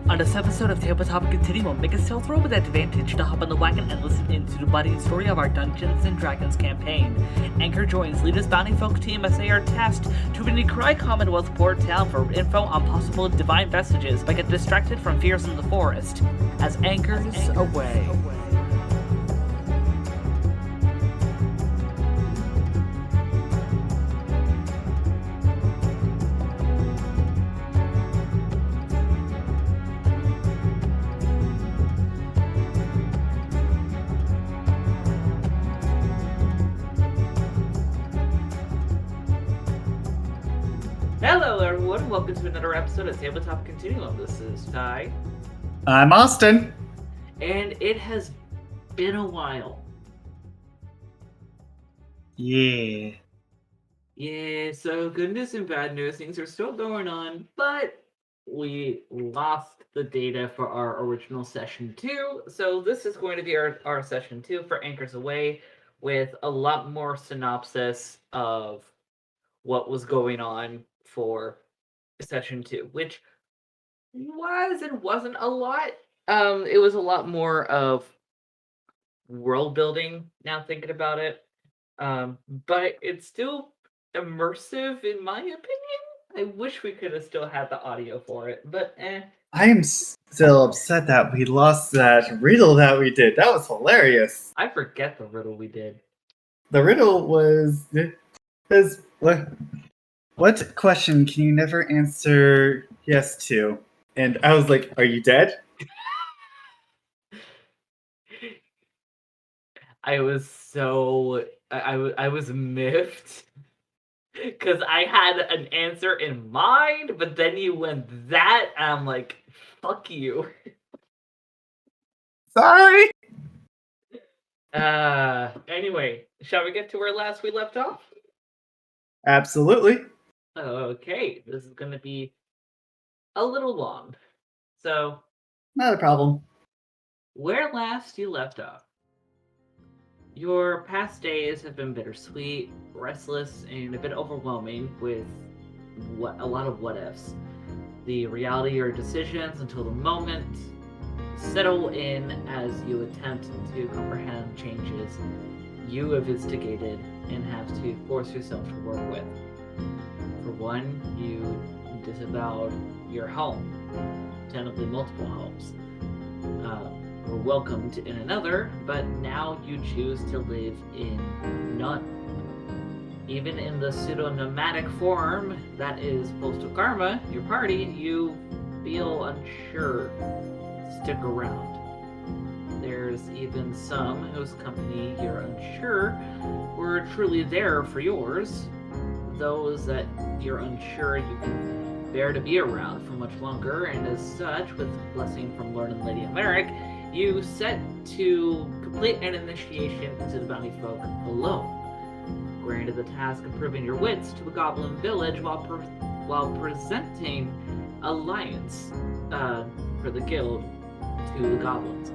On this episode of Tabletop Continuum, make a stealth roll with advantage to hop on the wagon and listen in to the budding story of our Dungeons & Dragons campaign. Ankor joins Lita's Bountyfolk team as they are tasked to an Ikrai Commonwealth port town for info on possible divine vestiges, but get distracted from fears in the forest. As anchors away. Hello everyone, welcome to another episode of Tabletop Continuum. This is Ty. I'm Austin. And it has been a while. Yeah, so good news and bad news. Things are still going on, but we lost the data for our original session 2. So this is going to be our session 2 for Anchors Away, with a lot more synopsis of what was going on for session 2, which was and wasn't a lot. It was a lot more of world building now thinking about it. But it's still immersive in my opinion. I wish we could have still had the audio for it, but I am still upset that we lost that riddle that we did. That was hilarious. I forget the riddle we did. The riddle was what question can you never answer yes to? And I was like, are you dead? I was miffed because I had an answer in mind, but then you went that, and I'm like, fuck you. Sorry. Anyway, shall we get to where last we left off? Absolutely. Okay, this is going to be a little long. So, not a problem. Where last you left off. Your past days have been bittersweet, restless, and a bit overwhelming with a lot of what-ifs. The reality of your decisions until the moment settle in as you attempt to comprehend changes you have instigated and have to force yourself to work with. For one, you disavowed your home, technically multiple homes. Were welcomed in another, but now you choose to live in none. Even in the pseudo-nomadic form that is Postal Karma, your party, you feel unsure to stick around. There's even some whose company you're unsure were truly there for yours. Those that you're unsure you can bear to be around for much longer, and as such, with blessing from Lord and Lady Americ, you set to complete an initiation into the Bountyfolk alone. Granted the task of proving your wits to a goblin village while presenting alliance for the guild to the goblins.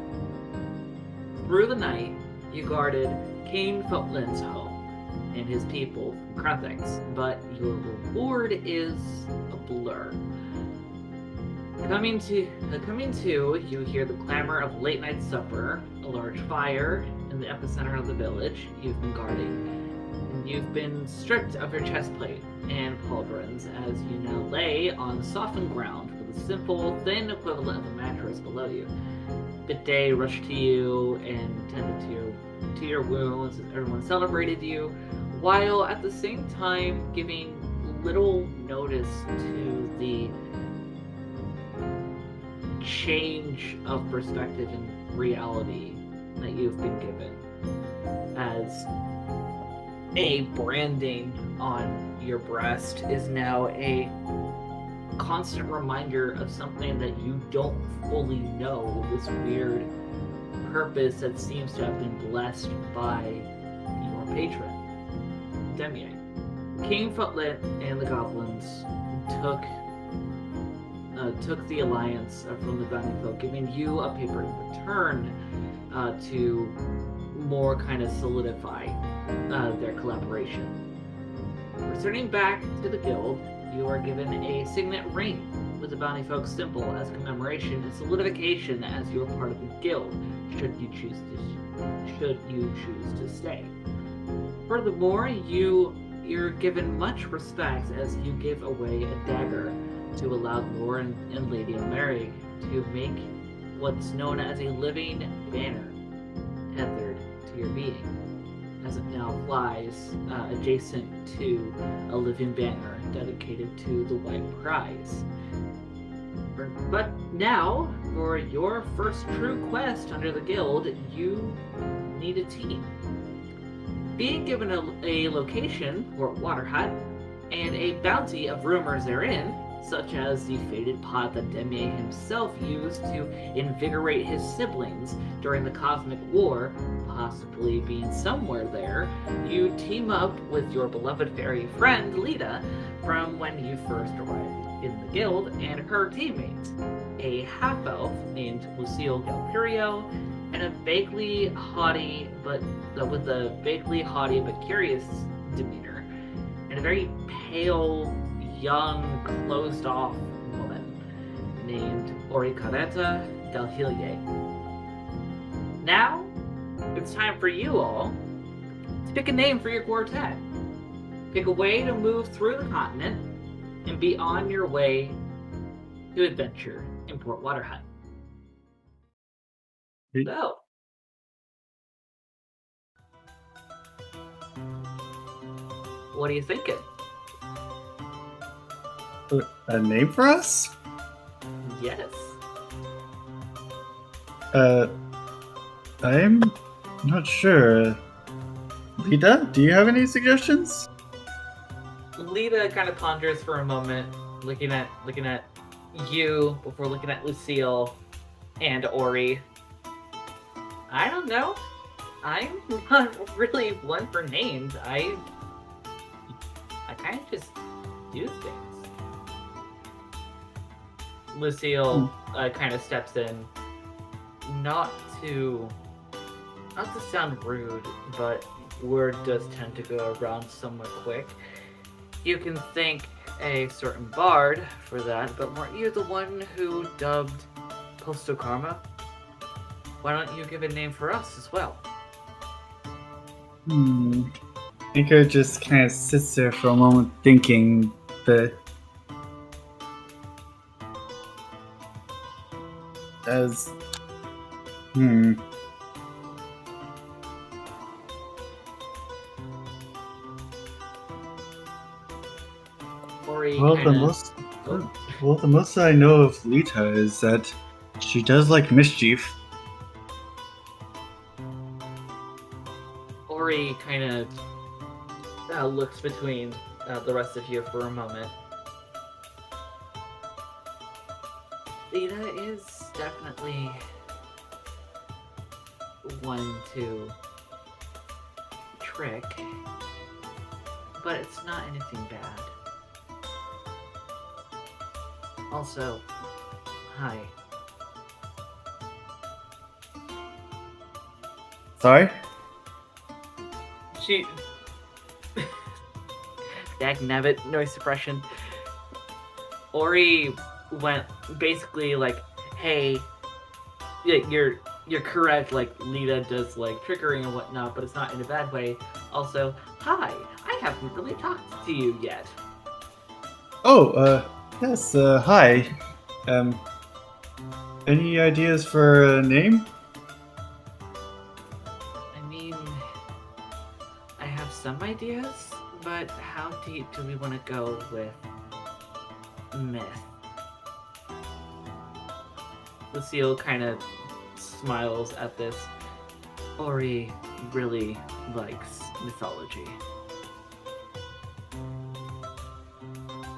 Through the night, you guarded Cain Footland's home and his people from Krethics, but your reward is a blur. Coming to, you hear the clamor of late-night supper, a large fire in the epicenter of the village you've been guarding, and you've been stripped of your chestplate and pauldrons as you now lay on softened ground with a simple, thin equivalent of a mattress below you. Good day rushed to you and tended to your wounds as everyone celebrated you, while at the same time giving little notice to the change of perspective and reality that you've been given, as a branding on your breast is now a constant reminder of something that you don't fully know, this weird purpose that seems to have been blessed by your patron, Demier. King Footlet and the goblins took the alliance from the Bountyfolk, giving you a paper in return to more kind of solidify their collaboration. Returning back to the guild, you are given a signet ring with the Bountyfolk symbol as commemoration and solidification as you are part of the guild, should you choose to stay. Furthermore, you're given much respect as you give away a dagger to allow Lauren and Lady Mary to make what's known as a living banner tethered to your being, as it now flies adjacent to a living banner dedicated to the White Prize. But now, for your first true quest under the guild, you need a team. Being given a location, Fort Water Hut, and a bounty of rumors therein, such as the fated pot that Demier himself used to invigorate his siblings during the Cosmic War, possibly being somewhere there, you team up with your beloved fairy friend Lita from when you first arrived in the guild and her teammates, a half-elf named Lucille Galperio, and a vaguely haughty but curious demeanor, and a very pale, young, closed-off woman named Oricareta Del Hilye. Now, it's time for you all to pick a name for your quartet. Pick a way to move through the continent and be on your way to adventure in Port Water Hut. So, what are you thinking? A name for us? Yes. I'm not sure. Lita, do you have any suggestions? Lita kind of ponders for a moment, looking at you before looking at Lucille and Ori. I don't know. I'm not really one for names. I kind of just do things. Lucille kind of steps in, not to sound rude, but word does tend to go around somewhat quick. You can thank a certain bard for that, but weren't you the one who dubbed Postal Karma? Why don't you give a name for us as well? Ankor just kind of sits there for a moment thinking, but as Ori well, kinda... the most I know of Lita is that she does like mischief. Ori kind of looks between the rest of you for a moment. Lita is definitely one to trick, but it's not anything bad. Also, hi. Sorry? She... Dagnabbit, noise suppression. Ori went basically like, hey, you're correct, like, Lita does, like, trickery and whatnot, but it's not in a bad way. Also, hi, I haven't really talked to you yet. Oh, yes, hi. Any ideas for a name? I mean, I have some ideas, but how deep do we want to go with myth? Lucille kind of smiles at this. Ori really likes mythology.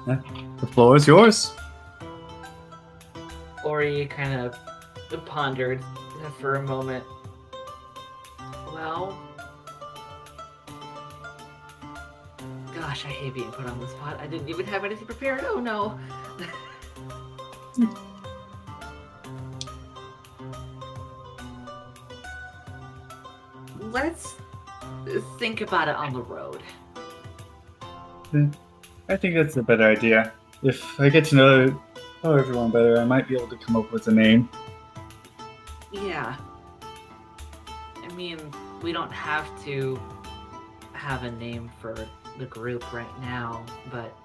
The floor is yours. Ori kind of pondered for a moment. Well, gosh, I hate being put on the spot. I didn't even have anything prepared. Oh no. Let's think about it on the road. I think that's a better idea. If I get to know tell everyone better. I might be able to come up with a name. Yeah. I mean, we don't have to have a name for the group right now, but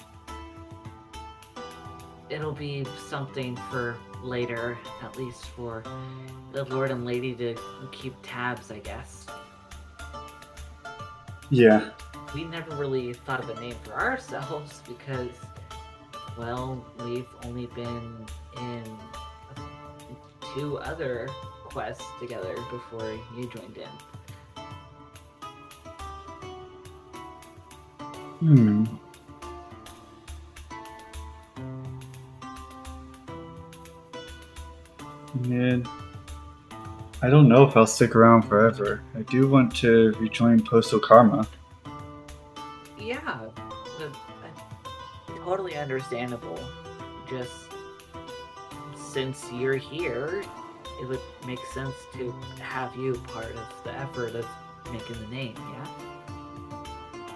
it'll be something for later, at least for the Lord and Lady to keep tabs, I guess. Yeah. We never really thought of a name for ourselves because, well, we've only been in 2 other quests together before you joined in. And I don't know if I'll stick around forever. I do want to rejoin Postal Karma. Yeah, totally understandable. Just since you're here, it would make sense to have you part of the effort of making the name, yeah?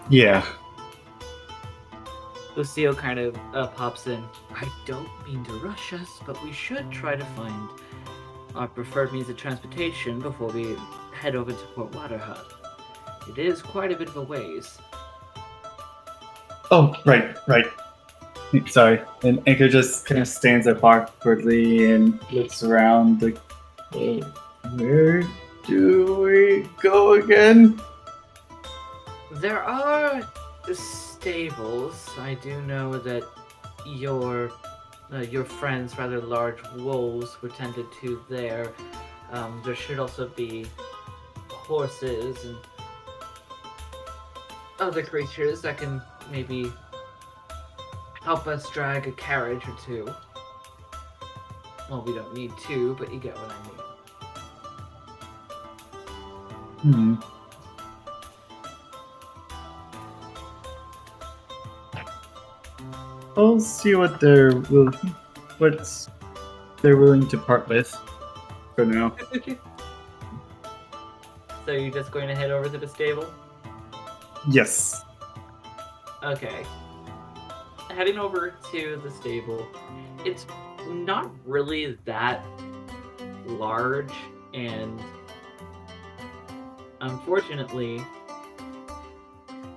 Yeah. Lucio kind of pops in. I don't mean to rush us, but we should try to find our preferred means of transportation before we head over to Port Waterhut. It is quite a bit of a ways. Oh, right. Sorry. And Ankor just kind of stands up awkwardly and looks around like, where do we go again? There are stables. I do know that your friend's rather large wolves were tended to there. There should also be horses and other creatures that can maybe help us drag a carriage or 2. Well, we don't need 2, but you get what I mean. I'll see what they're willing to part with for now. So you're just going to head over to the stable? Yes. Okay. Heading over to the stable. It's not really that large, and unfortunately,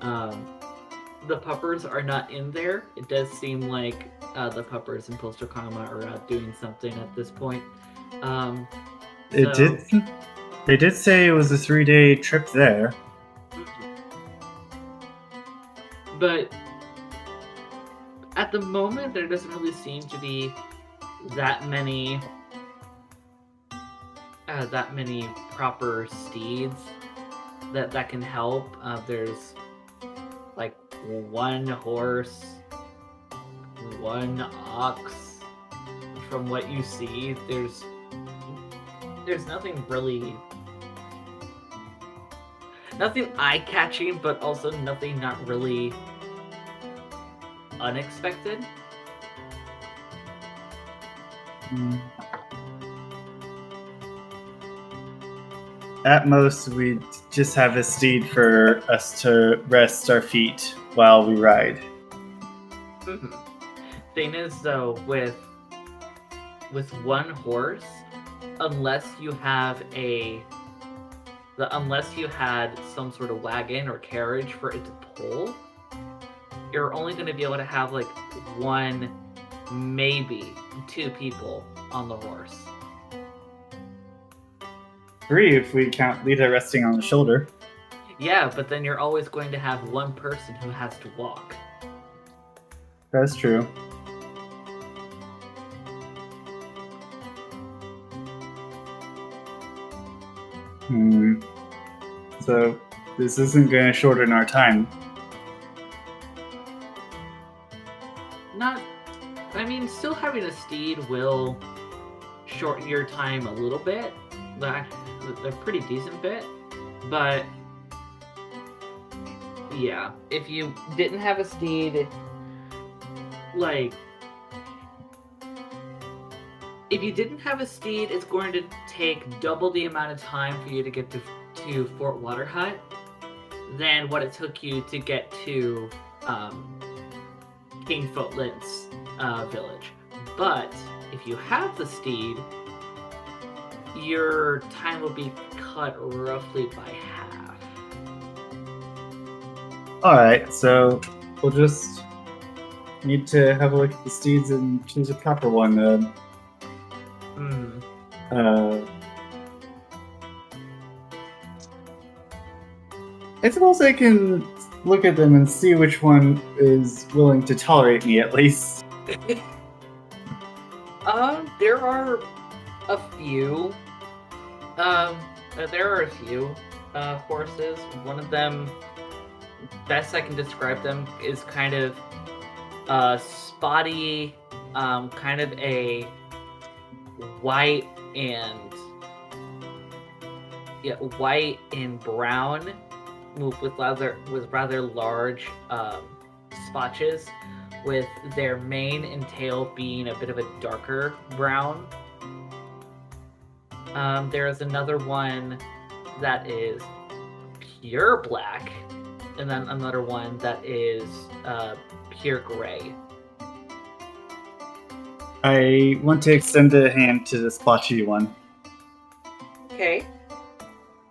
the puppers are not in there. It does seem like the puppers in Postal Karma are out doing something at this point. They did say it was a 3-day trip there. But at the moment, there doesn't really seem to be that many proper steeds that can help. There's like 1 horse, 1 ox. From what you see, there's nothing eye-catching, but also nothing not really unexpected. At most, we just have a steed for us to rest our feet while we ride. Thing is, though, with 1 horse, unless you had some sort of wagon or carriage for it to pull, you're only going to be able to have like 1, maybe 2 people on the horse. 3 if we count Lita resting on the shoulder. Yeah, but then you're always going to have 1 person who has to walk. That's true. So this isn't going to shorten our time. Still having a steed will shorten your time a little bit. They're pretty decent bit, but yeah, if you didn't have a steed, it's going to take double the amount of time for you to get to Fort Waterhut than what it took you to get to King Footlin's village. But if you have the steed, your time will be cut roughly by half. Alright, so we'll just need to have a look at the steeds and choose a proper one. I suppose I can look at them and see which one is willing to tolerate me at least. There are a few. There are a few horses. One of them, best I can describe them, is kind of spotty, kind of a white and brown, with rather large spotches, with their mane and tail being a bit of a darker brown. There is another one that is pure black, and then another one that is pure gray. I want to extend a hand to the splotchy one. Okay.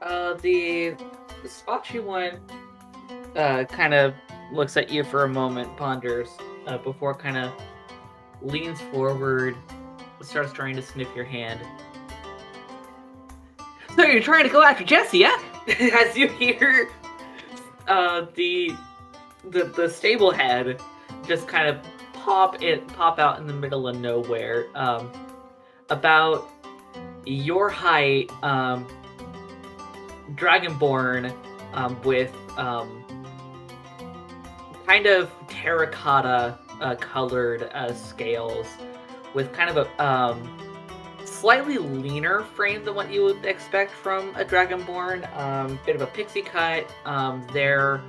The spotchy one kind of looks at you for a moment, ponders, before kind of leans forward, starts trying to sniff your hand. So you're trying to go after Jessie, yeah? As you hear the stable head just kind of pop out in the middle of nowhere, about your height, dragonborn, with kind of terracotta colored scales, with kind of a slightly leaner frame than what you would expect from a dragonborn. Bit of a pixie cut. Their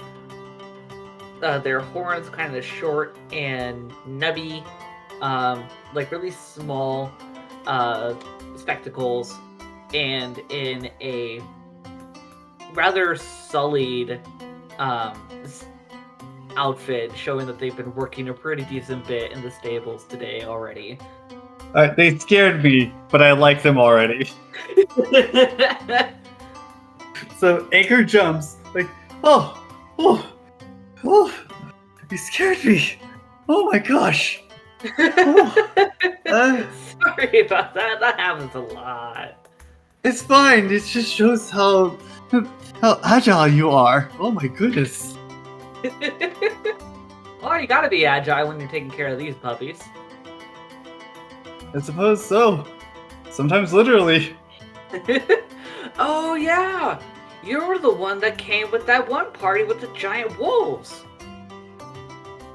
horns kind of short and nubby, like really small spectacles, and in a rather sullied outfit, showing that they've been working a pretty decent bit in the stables today already. They scared me, but I like them already. So Ankor jumps, like, oh, you scared me. Oh my gosh. Sorry about that. That happens a lot. It's fine. It just shows how agile you are. Oh my goodness. Well, you gotta be agile when you're taking care of these puppies. I suppose so. Sometimes literally. Oh yeah! You're the one that came with that one party with the giant wolves.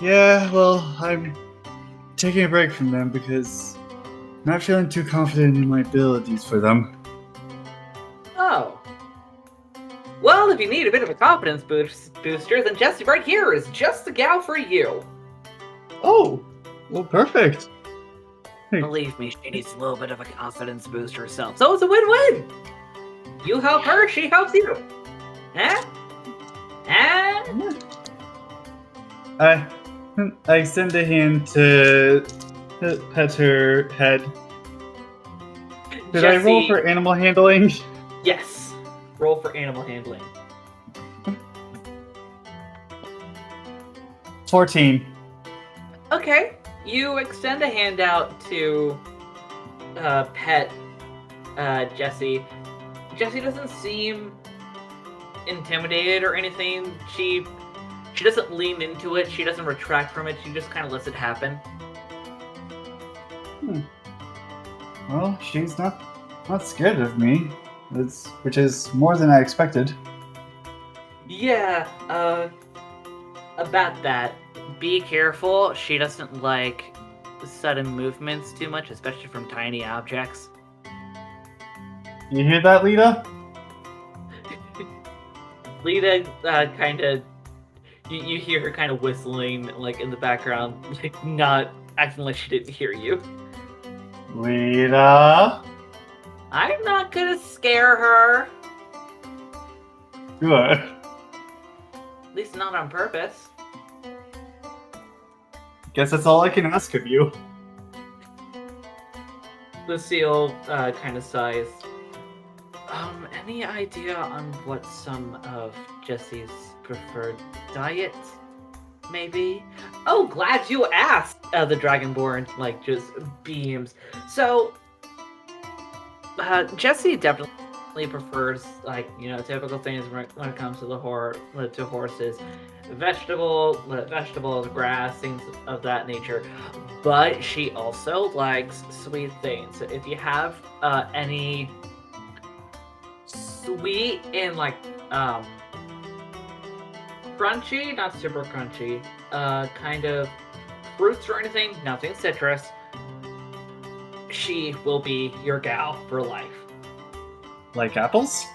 Yeah, well, I'm taking a break from them because I'm not feeling too confident in my abilities for them. Oh. Well, if you need a bit of a confidence booster, then Jessie right here is just the gal for you. Oh, well, perfect. Believe me, she needs a little bit of a confidence boost herself, so it's a win-win. You help her, she helps you. Huh? I extend a hand to pet her head. Did Jessie, I roll for animal handling? Yes. Roll for animal handling. 14. Okay. You extend a hand out to pet Jessie. Jessie doesn't seem intimidated or anything. She doesn't lean into it. She doesn't retract from it. She just kind of lets it happen. Well, she's not scared of me, which is more than I expected. Yeah, about that. Be careful. She doesn't like sudden movements too much, especially from tiny objects. You hear that, Lita? Lita kind of... You hear her kind of whistling, like, in the background, like, not acting like she didn't hear you. Lita? I'm not gonna scare her. Good. At least not on purpose. Guess that's all I can ask of you. The seal kind of sighs. Any idea on what some of Jessie's preferred diet? Maybe? Oh, glad you asked! The Dragonborn, just beams. So, Jessie definitely prefers, typical things when it comes to to horses. Vegetables, grass, things of that nature. But she also likes sweet things. So if you have any sweet and crunchy, not super crunchy, kind of fruits or anything, nothing citrus, she will be your gal for life. Like apples?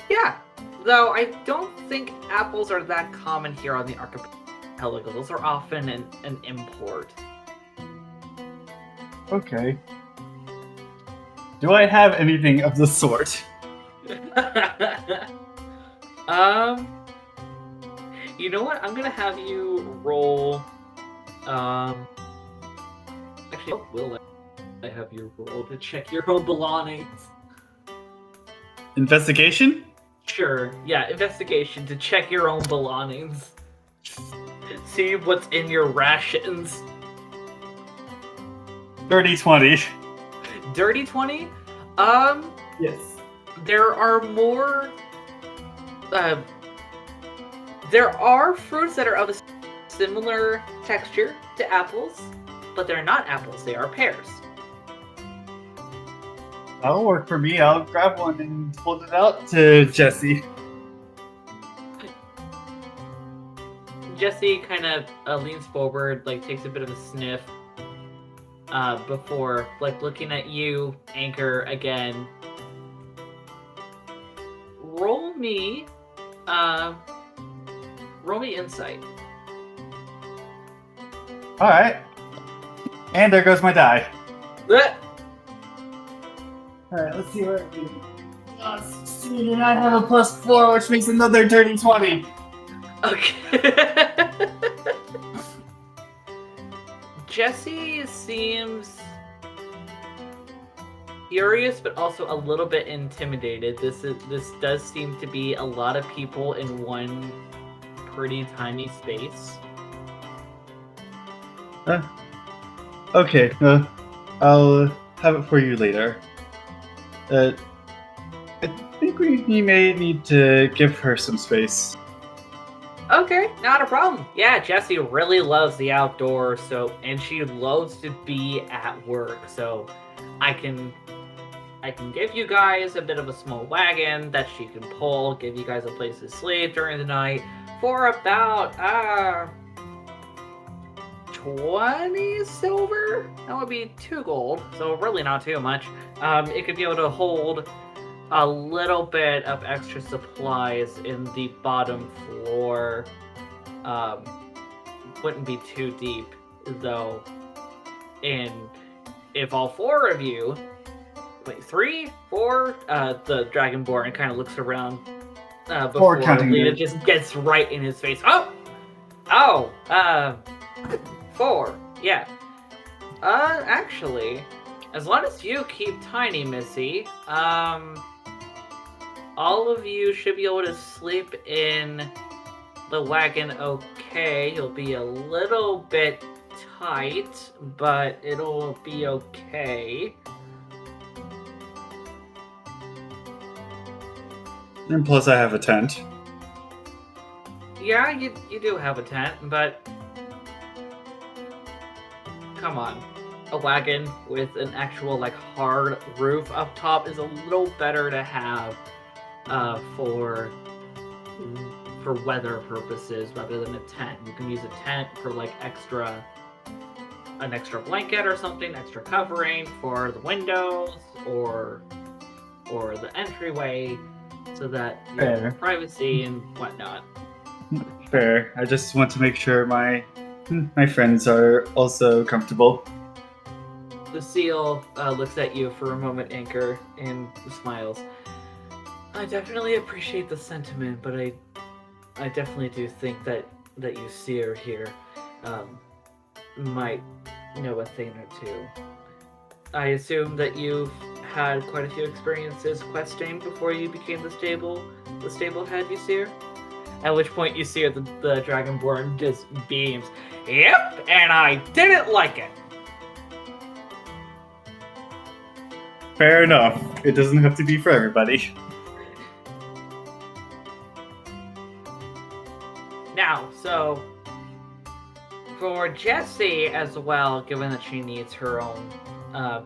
Yeah, though I don't think apples are that common here on the archipelago. Those are often an import. Okay. Do I have anything of the sort? You know what? I'm gonna have you roll. Actually, what will I have you roll to check your own belongings? Investigation? Sure. Yeah, investigation to check your own belongings. See what's in your rations. Dirty 20. Dirty 20? Yes. There are more. There are fruits that are of a similar texture to apples, but they're not apples, they are pears. That'll work for me. I'll grab one and hold it out to Jessie. Jessie kind of leans forward, takes a bit of a sniff before, looking at you, Ankor, again. Roll me insight. Alright. And there goes my die. Alright, let's see what I do. Oh, and I have a +4, which makes another dirty 20. Okay. Jessie seems curious, but also a little bit intimidated. This does seem to be a lot of people in one pretty tiny space. Okay, I'll have it for you later. I think we may need to give her some space. Okay, not a problem. Yeah, Jessie really loves the outdoors, and she loves to be at work. So, I can give you guys a bit of a small wagon that she can pull, give you guys a place to sleep during the night for about 20 silver. That would be 2 gold, so really not too much. It could be able to hold a little bit of extra supplies in the bottom floor. Wouldn't be too deep, though. And if all 4 of you, 3, 4, the Dragonborn kind of looks around before Lita just gets right in his face. Oh, 4, yeah. Actually, as long as you keep tiny, Missy, all of you should be able to sleep in the wagon okay. You'll be a little bit tight, but it'll be okay. And plus I have a tent. Yeah, you do have a tent, but come on. A wagon with an actual hard roof up top is a little better to have for weather purposes rather than a tent. You can use a tent for an extra blanket or something, extra covering for the windows or the entryway, so that you have privacy and whatnot. Fair. I just want to make sure my friends are also comfortable. The seal looks at you for a moment, Ankor, and smiles. I definitely appreciate the sentiment, but I definitely do think that you seer here might know a thing or two. I assume that you've had quite a few experiences questing before you became the stable head, you see her? At which point you see her, the Dragonborn just beams. Yep, and I didn't like it. Fair enough. It doesn't have to be for everybody. Now, so for Jessie as well, given that she needs her own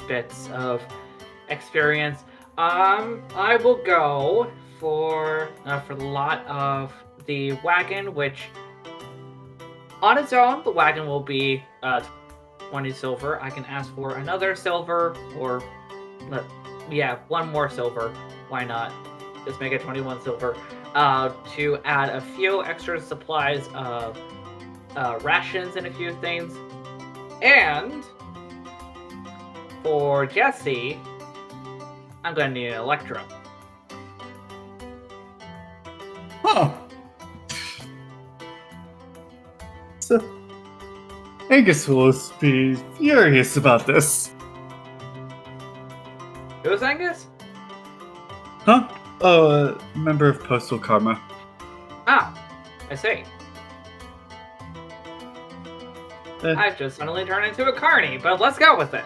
bits of experience, I will go for the lot of the wagon, which on its own, the wagon will be 20 silver. I can ask for another silver, or one more silver. Why not? Just make it 21 silver. To add a few extra supplies of rations and a few things. And for Jessie, I'm going to need an Electrum. Huh. So, Angus will be furious about this. Who's Angus? Huh? Oh, a member of Postal Karma. Ah, I see. Eh. I've just suddenly turned into a carny, but let's go with it.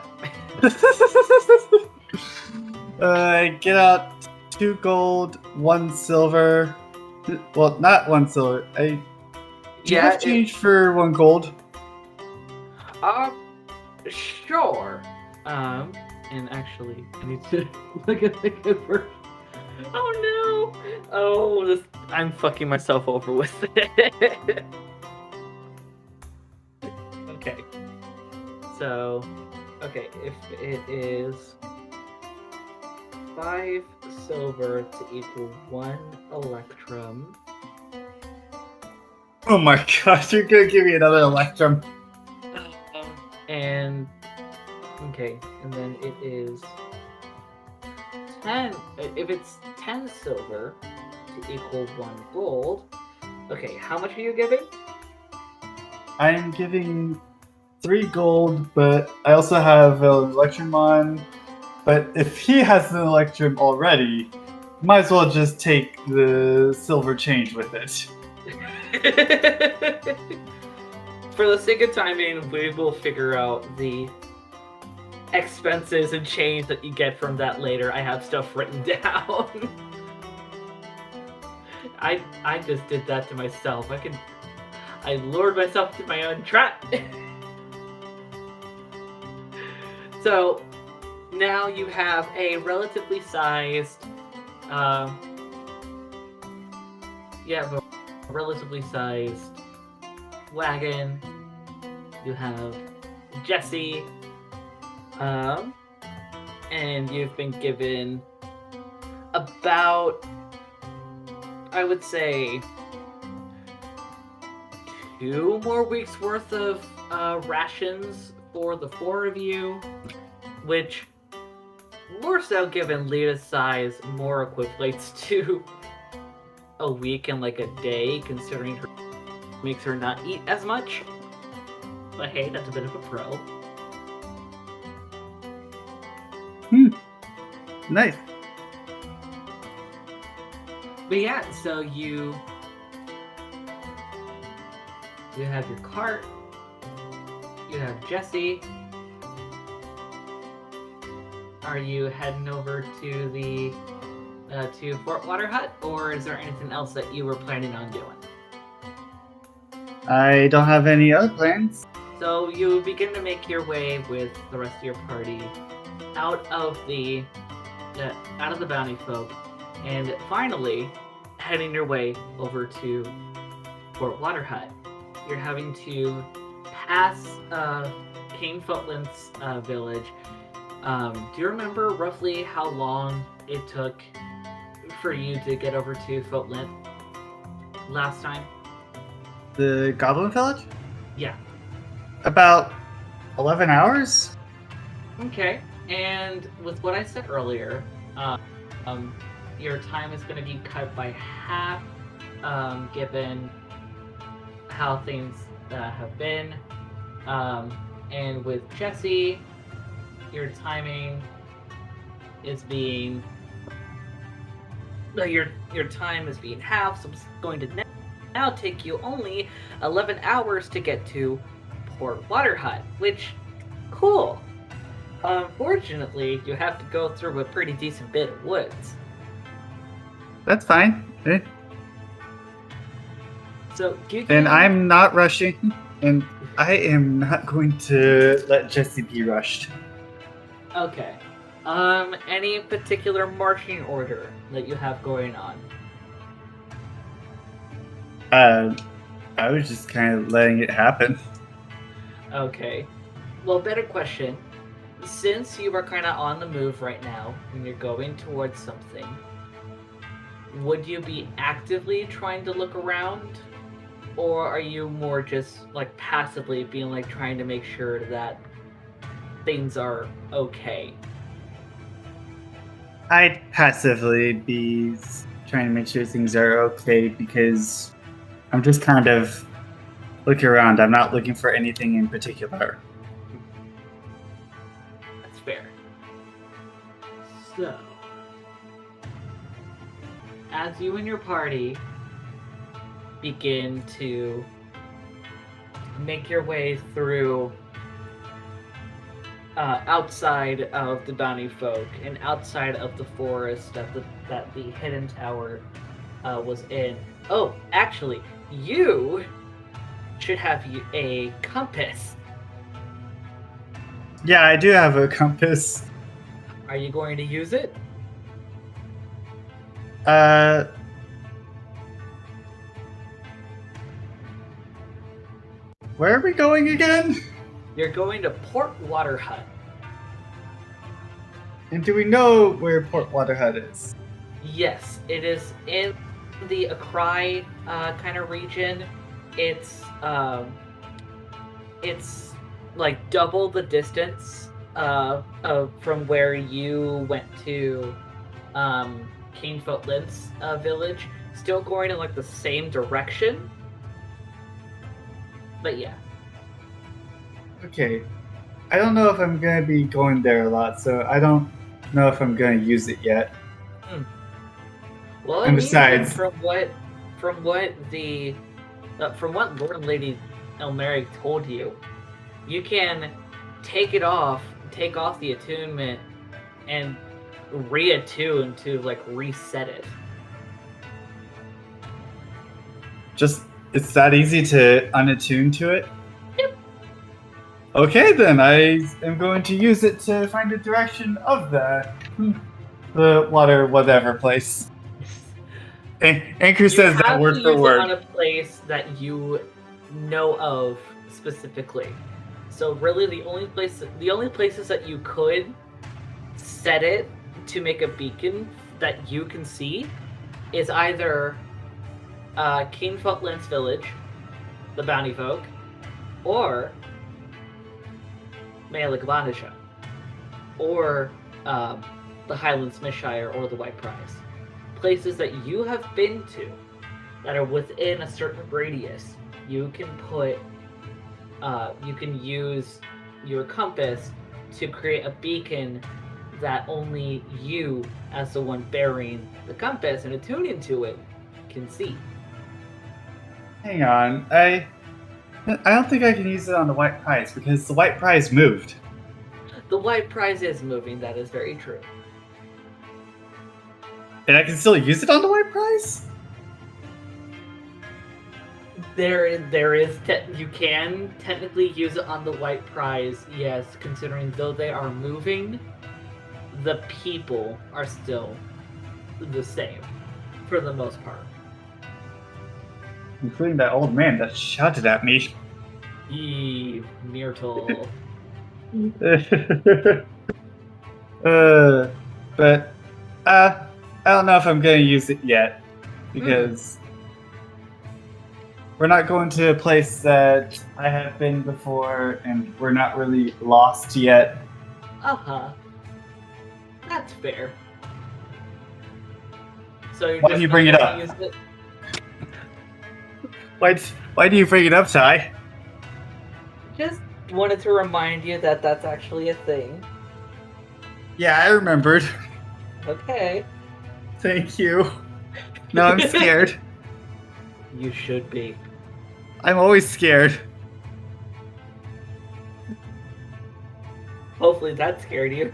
Get out 2 gold, 1 silver. Well, not 1 silver. Do you have change for 1 gold? Sure. And actually, I need to look at the cover. Oh no! Oh, I'm fucking myself over with it. Okay. So, okay, if it is 5 silver to equal 1 electrum. Oh my gosh, you're gonna give me another electrum. And okay, and then it is 10. If it's 10 silver to equal 1 gold. Okay, how much are you giving? I'm giving 3 gold, but I also have an electrum on. But if he has an electrum already, might as well just take the silver change with it. For the sake of timing, we will figure out the expenses and change that you get from that later. I have stuff written down. I just did that to myself. I lured myself to my own trap. So now you have a relatively sized wagon. You have Jessie, and you've been given about, I would say, 2 more weeks worth of rations for the 4 of you, which, more so given Lita's size, more equates to a week and like a day, considering her makes her not eat as much. But hey, that's a bit of a pro. Nice. But yeah, so you have your cart, you have Jessie. Are you heading over to the to Fort Water Hut, or is there anything else that you were planning on doing? I don't have any other plans. So you begin to make your way with the rest of your party out of the Bountyfolk, and finally heading your way over to Fort Water Hut. You're having to pass King Footland's village. Do you remember roughly how long it took for you to get over to Footland last time? The Goblin Village? Yeah. About 11 hours? Okay. And with what I said earlier, your time is going to be cut by half, given how things have been. And with Jessie, your timing is being your time is being halved, so it's going to now take you only 11 hours to get to Port Waterhut, which cool. Unfortunately, you have to go through a pretty decent bit of woods. That's fine. So And I'm not rushing, and I am not going to let Jessie be rushed. Okay. Any particular marching order that you have going on? I was just kind of letting it happen. Okay. Well, better question. Since you are kind of on the move right now, and you're going towards something, would you be actively trying to look around? Or are you more just, like, passively being, like, trying to make sure that things are okay? I'd passively be trying to make sure things are okay because I'm just kind of looking around. I'm not looking for anything in particular. That's fair. So, as you and your party begin to make your way through outside of the Bountyfolk and outside of the forest that the hidden tower was in. Oh, actually, you should have a compass. Yeah, I do have a compass. Are you going to use it? Where are we going again? You're going to Port Waterhut. And do we know where Port Waterhut is? Yes, it is in the Ikrai kind of region. It's like double the distance from where you went to Kingfootlin's village. Still going in like the same direction, but yeah. Okay. I don't know if I'm going to be going there a lot, so I don't know if I'm going to use it yet. Well, and besides, from what Lord and Lady Elmeric told you, you can take off the attunement and reattune to like reset it. just it's that easy to unattune to it? Yep. Okay, then I am going to use it to find the direction of the water whatever place. Ankor says that word for word. On a place that you know of specifically. So really, the only places that you could set it to make a beacon that you can see is either Kingfootlin's village, the Bountyfolk, or Maelagvanisha, or the Highland Smithshire, or the White Prize. Places that you have been to that are within a certain radius, you can use your compass to create a beacon that only you, as the one bearing the compass and attuning to it, can see. Hang on, I don't think I can use it on the White Prize because the White Prize moved. The White Prize is moving, that is very true. And I can still use it on the White Prize? You can technically use it on the White Prize, yes, considering though they are moving, the people are still the same, for the most part. Including that old man that shouted at me. Yee, Myrtle. But I don't know if I'm going to use it yet because we're not going to a place that I have been before, and we're not really lost yet. That's fair. So why do you bring it up? Why do you bring it up, Ty? Just wanted to remind you that that's actually a thing. Yeah, I remembered. Okay. Thank you. Now I'm scared. You should be. I'm always scared. Hopefully that scared you.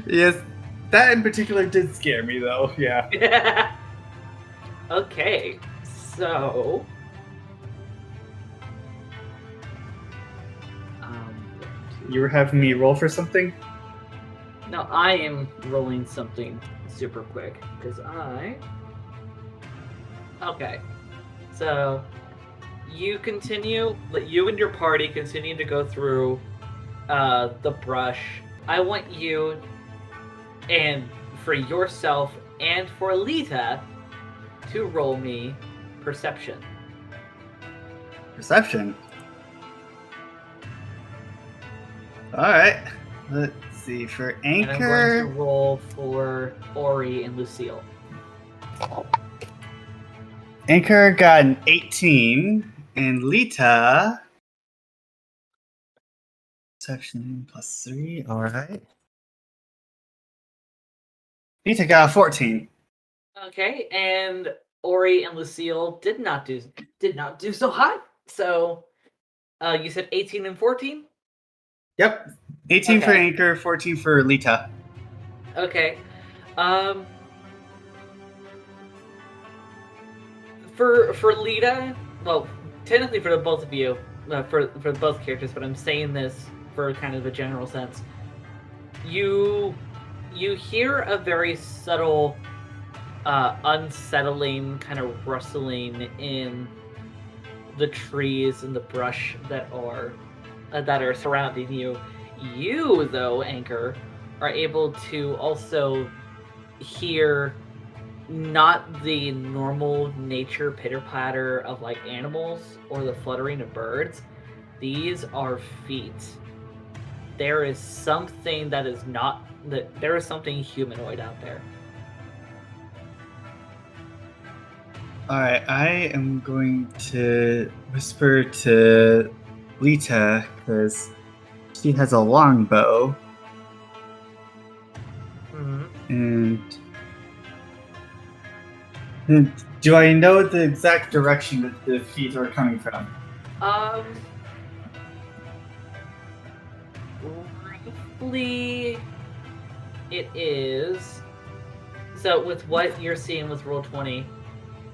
Yes, that in particular did scare me, though. Yeah. Okay, so You were having me roll for something? now I am rolling something super quick because okay. So you and your party continue to go through the brush. I want you, and for yourself and for Lita, to roll me perception. Perception. Alright. Let's see. For And I'm going to Ankor. roll for Ori and Lucille. Ankor got an 18. And Lita. Perception plus 3. Alright. Lita got a 14. Okay, and Ori and Lucille did not do so hot. So you said 18 and 14? Yep. 18 for Okay. Ankor, 14 for Lita. Okay. For Lita, well, technically for the both of you, for both characters, but I'm saying this for kind of a general sense. You hear a very subtle, unsettling kind of rustling in the trees and the brush that are surrounding you. You, though, Ankor, are able to also hear not the normal nature pitter-patter of like animals or the fluttering of birds. These are feet. There is something that is not that there is something humanoid out there. Alright, I am going to whisper to Lita because she has a longbow. And do I know the exact direction that the feet are coming from? Roughly, it is. So with what you're seeing with Roll20,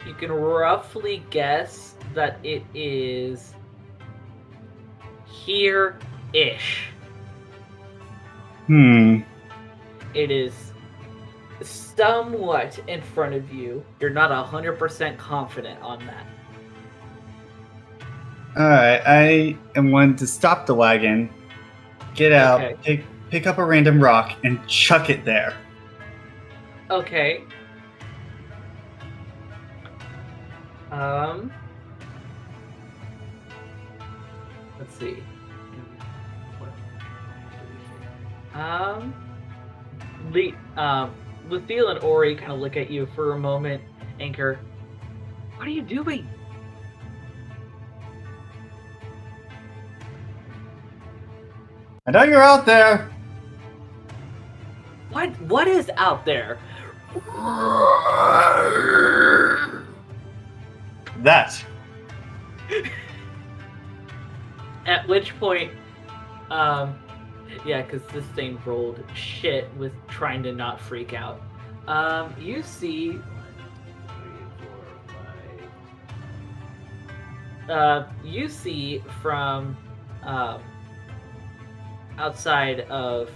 you can roughly guess that it is here-ish. It is somewhat in front of you. You're not 100% confident on that. Alright, I am one to stop the wagon, get out, Okay. pick up a random rock, and chuck it there. Okay. Let's see. Lucille and Ori kind of look at you for a moment. Ankor, what are you doing? I know you're out there. What is out there? That. At which point, yeah, because this thing rolled shit with trying to not freak out. You see, 1, 2, 3, 4, 5. You see from outside of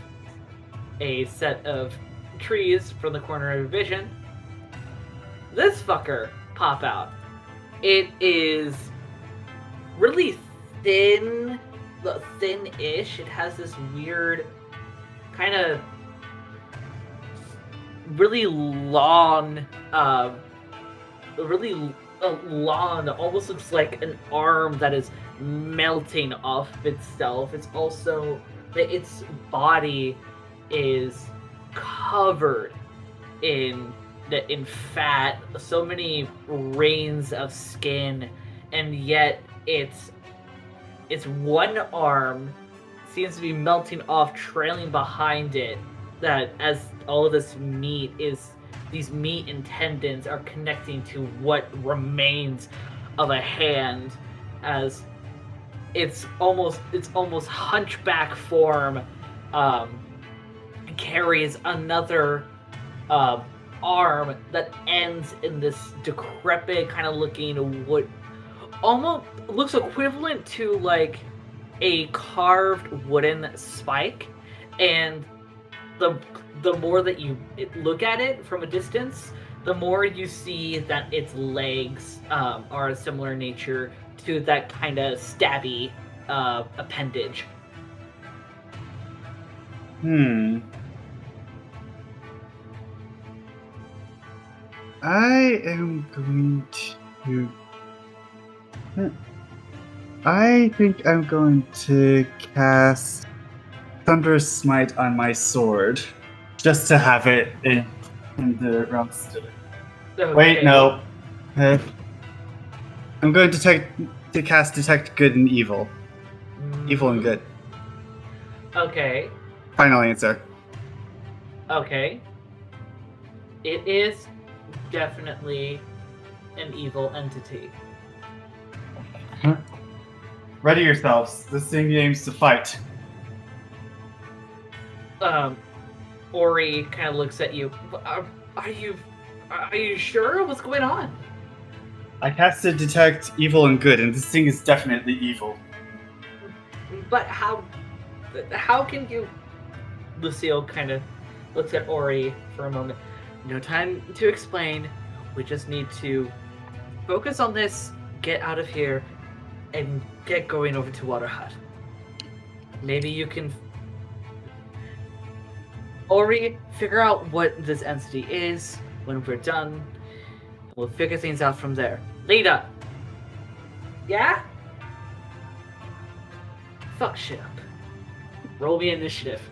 a set of trees from the corner of your vision, this fucker pop out. It is really thin-ish. It has this weird kind of really long, almost looks like an arm that is melting off itself. It's also its body is covered in fat, so many grains of skin, and yet it's one arm seems to be melting off, trailing behind it. That as all of this meat is, these meat and tendons are connecting to what remains of a hand, as it's almost hunchback form carries another arm that ends in this decrepit kind of looking wood, almost looks equivalent to like a carved wooden spike, and the more that you look at it from a distance, the more you see that its legs are a similar nature to that kind of stabby appendage. I am going to... I think I'm going to cast Thunderous Smite on my sword, just to have it in the realm still. Okay. Wait, no. I'm going to cast Detect Good and Evil. Evil and Good. Okay. Final answer. Okay. It is definitely an evil entity. Ready yourselves. This thing aims to fight. Ori kind of looks at you. Are you sure? What's going on? I casted Detect Evil and Good, and this thing is definitely evil. But how can you... Lucille kind of looks at Ori for a moment. No time to explain. We just need to focus on this, get out of here, and get going over to Water Hut. Maybe you can... Ori, figure out what this entity is. When we're done, we'll figure things out from there. Lita! Yeah? Fuck shit up. Roll me initiative.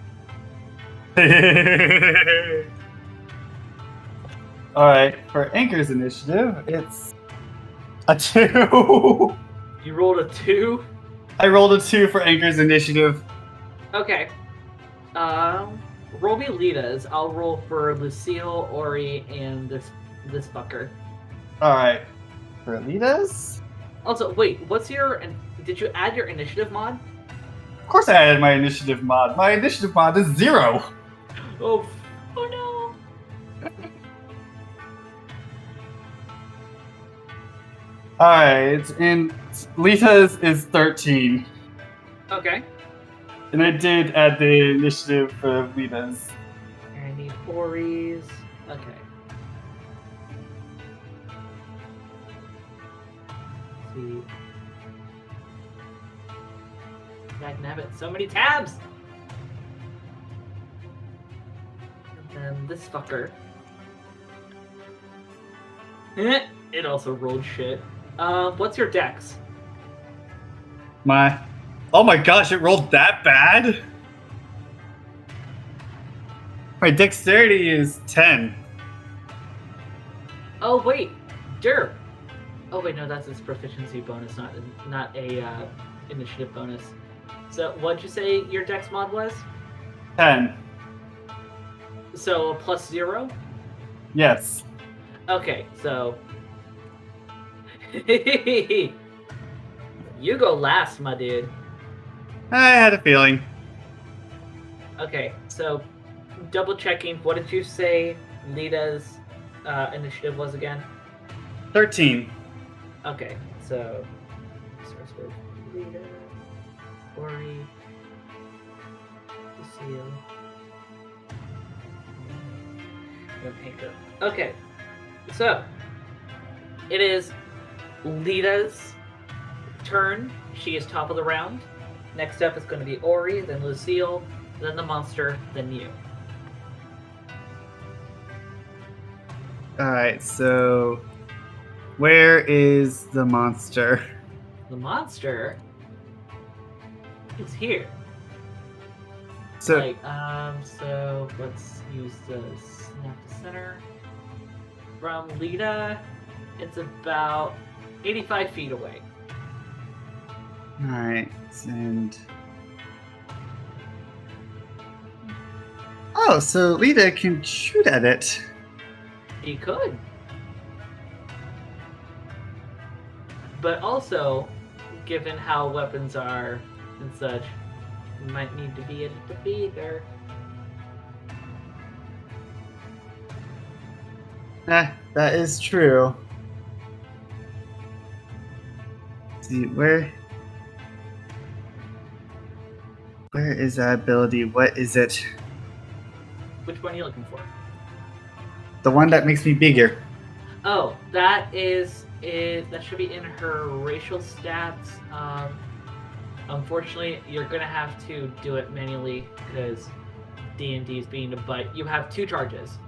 Alright, for Ankor's initiative, it's a 2. You rolled a 2? I rolled a 2 for Ankor's initiative. Okay. Roll me Lita's. I'll roll for Lucille, Ori, and this fucker. Alright. For Lita's? Also, wait, what's your... Did you add your initiative mod? Of course I added my initiative mod. My initiative mod is 0. Oh no. Alright, and Lita's is 13. Okay. And I did add the initiative for Lita's. I need Ori's. Okay. Let's see. Dagnabbit, so many tabs! And then this fucker. It also rolled shit. What's your dex? Oh my gosh, it rolled that bad? My dexterity is 10. Oh wait, derp. Oh wait, no, that's his proficiency bonus, not a initiative bonus. So what'd you say your dex mod was? 10. So a plus 0? Yes. Okay, so you go last, my dude. I had a feeling. Okay, so double checking. What did you say Lita's initiative was again? 13. Okay, so starts with Lita, Ori, Lucille, and Anchor. Okay, so it is Lita's turn. She is top of the round. Next up is going to be Ori, then Lucille, then the monster, then you. Alright, so where is the monster? The monster is here. So So let's use the snap to center. From Lita, it's about 85 feet away. alright, and Oh, so Lita can shoot at it. He could. But also, given how weapons are and such, you might need to be a little bigger. That is true. Let's see, where is that ability? What is it? Which one are you looking for? The one that makes me bigger. Oh, that is it. That should be in her racial stats. Unfortunately, you're gonna have to do it manually because D&D is being a butt. You have 2 charges.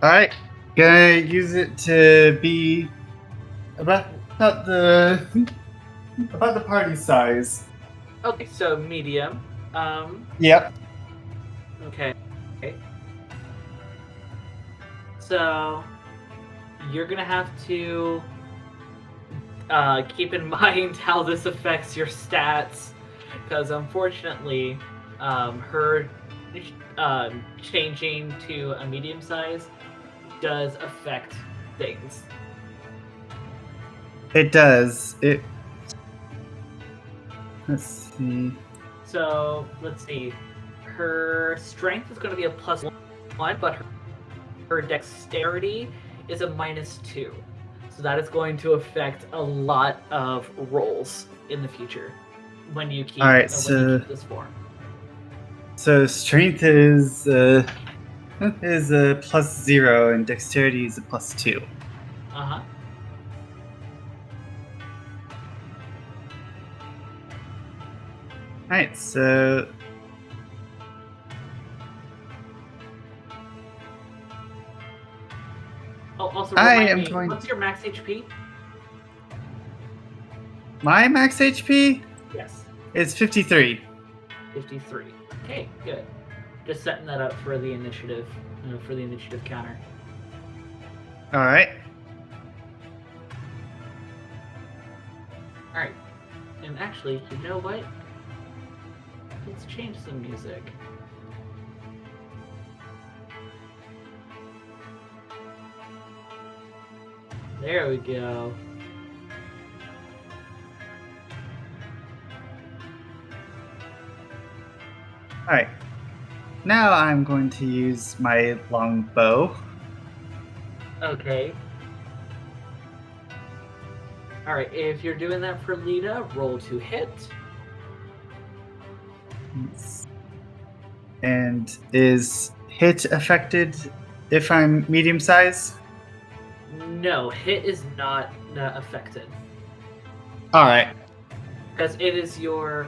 Alright. Gonna use it to be about the party size. Okay, so medium. Yep. Okay. So you're gonna have to keep in mind how this affects your stats, because unfortunately, her changing to a medium size does affect things. It does. Let's see. So let's see. Her strength is going to be a +1, but her dexterity is a -2. So that is going to affect a lot of rolls in the future when you keep, Alright, you keep this form. So strength is a +0 and dexterity is a +2. Uh-huh. Alright, so Oh, also I remind am me, going- what's your max HP? my max HP Yes, is 53. 53. Okay, good. Just setting that up for the initiative, counter. Alright. Alright. And actually, you know what? Let's change some music. There we go. Alright. Now I'm going to use my long bow. Okay. Alright, if you're doing that for Lita, roll to hit. And is hit affected if I'm medium size? No, hit is not affected. Alright. Because it is your...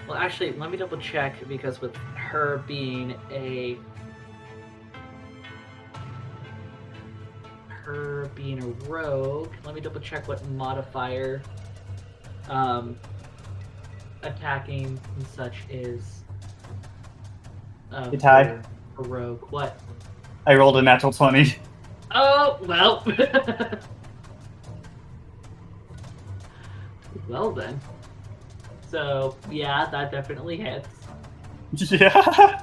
Well, actually, let me double check, because with her being a... rogue, let me double check what modifier attacking and such is Ikrai? for rogue. What? I rolled a natural 20. Oh, well. Well then. So, yeah, that definitely hits. Yeah.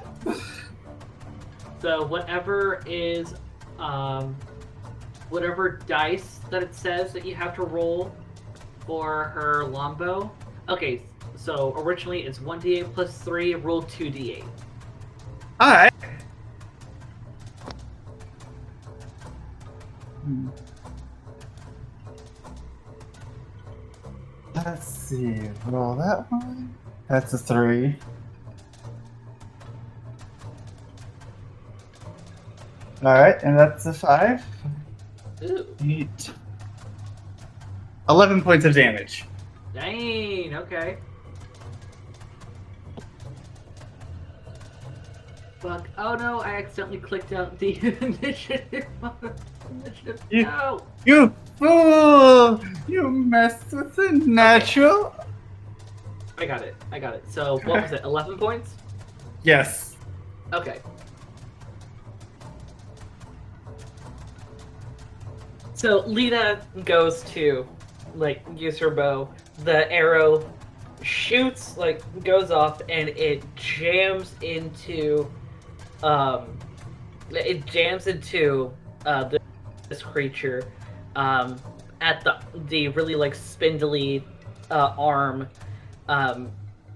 So whatever is, whatever dice that it says that you have to roll for her longbow. Okay, so originally it's 1d8 plus 3, roll 2d8. Alright. Let's see. Roll that one. That's a 3. Alright, and that's a 5. Ooh, 8. 11 points of damage. dang, okay. Fuck, oh no, I accidentally clicked out the initiative. You- No! You fool! You messed with the natural. I got it. So, what was it, 11 points? Yes. Okay. So Lita goes to use her bow. The arrow shoots, like, goes off, and it jams into, this creature, at the really, like, spindly, arm.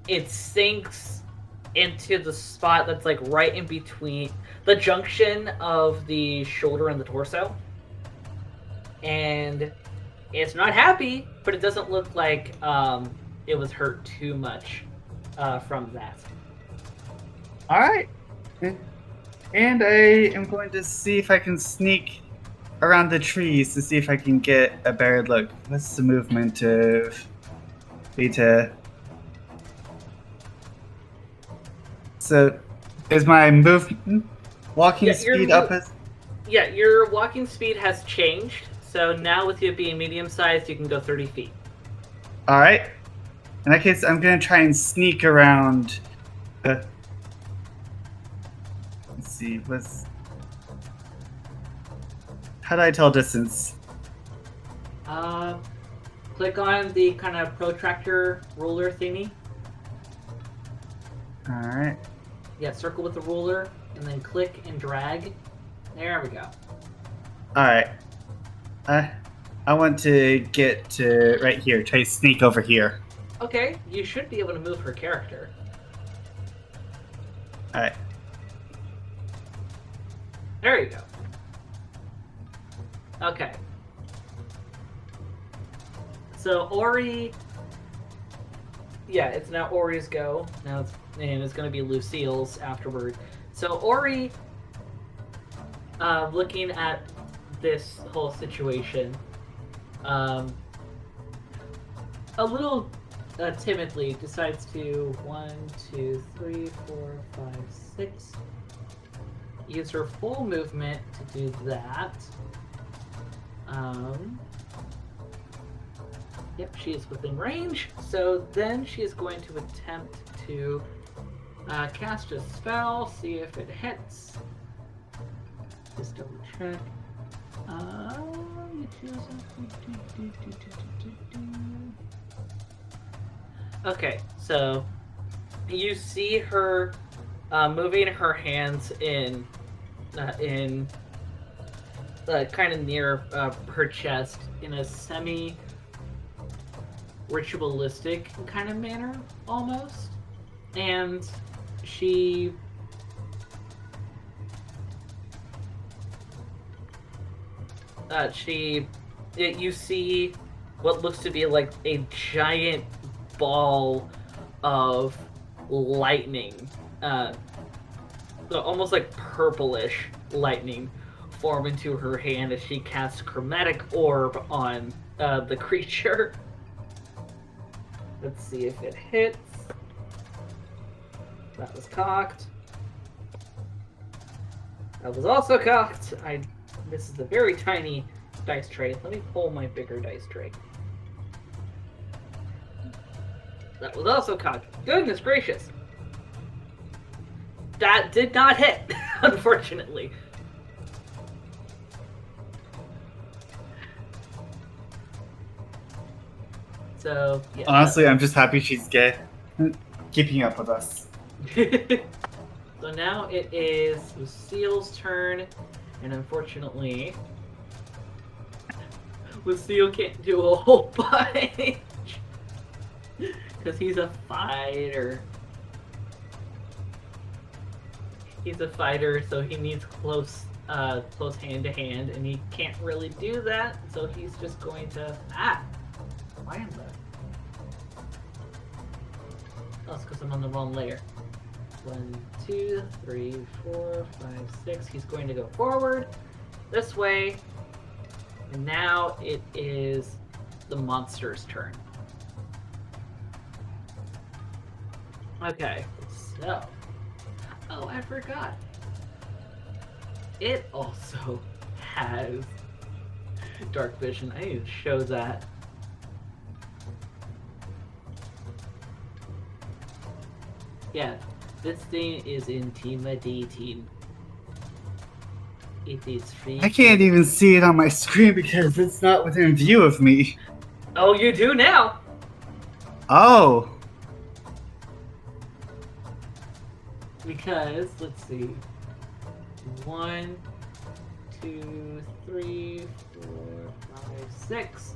It sinks into the spot that's, like, right in between the junction of the shoulder and the torso. And it's not happy, but it doesn't look like, it was hurt too much from that. All right. And I am going to see if I can sneak around the trees to see if I can get a better look. What's the movement of Lita? So, is my walking speed up as? Yeah, your walking speed has changed. So now with you being medium-sized, you can go 30 feet. All right. In that case, I'm going to try and sneak around. Let's see, how do I tell distance? Click on the kind of protractor ruler thingy. All right. Yeah, circle with the ruler, and then click and drag. There we go. All right. I want to get to right here. Try to sneak over here. Okay, you should be able to move her character. All right. There you go. Okay. So Ori, yeah, it's now Ori's go. Now it's going to be Lucille's afterward. So Ori, looking at this whole situation, a little timidly decides to 1, 2, 3, 4, 5, 6. Use her full movement to do that. Yep, she is within range. So then she is going to attempt to cast a spell, see if it hits. Just double check. Okay, so you see her moving her hands in kind of near her chest in a semi-ritualistic kind of manner, almost. And you see what looks to be like a giant ball of lightning, so almost like purplish lightning, form into her hand as she casts Chromatic Orb on the creature. Let's see if it hits. That was cocked. That was also cocked. This is a very tiny dice tray. Let me pull my bigger dice tray. That was also cocked. Goodness gracious. That did not hit, unfortunately. So, yeah. Honestly, I'm just happy she's keeping up with us. So now it is Lucille's turn, and unfortunately, Lucille can't do a whole bunch because he's a fighter. He's a fighter, so he needs close hand to hand, and he can't really do that. So he's just going to why am I? Oh, it's because I'm on the wrong layer. 1, 2, 3, 4, 5, 6. He's going to go forward this way. And now it is the monster's turn. Okay, so. Oh, I forgot. It also has dark vision. I need to show that. Yeah, this thing is intimidating. It is free. I can't even see it on my screen because it's not within view of me. Oh, you do now. Oh. Because, let's see. 1, 2, 3, 4, 5, 6.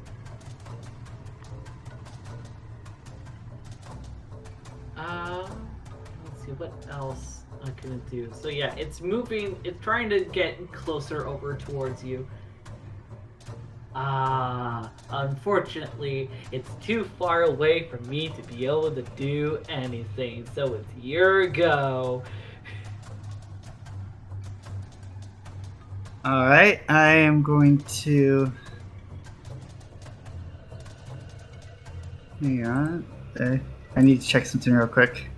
Let's see, what else I can do? So yeah, it's moving, it's trying to get closer over towards you. Unfortunately, it's too far away for me to be able to do anything, so it's your go. Alright, I am going to... Hang on. I need to check something real quick.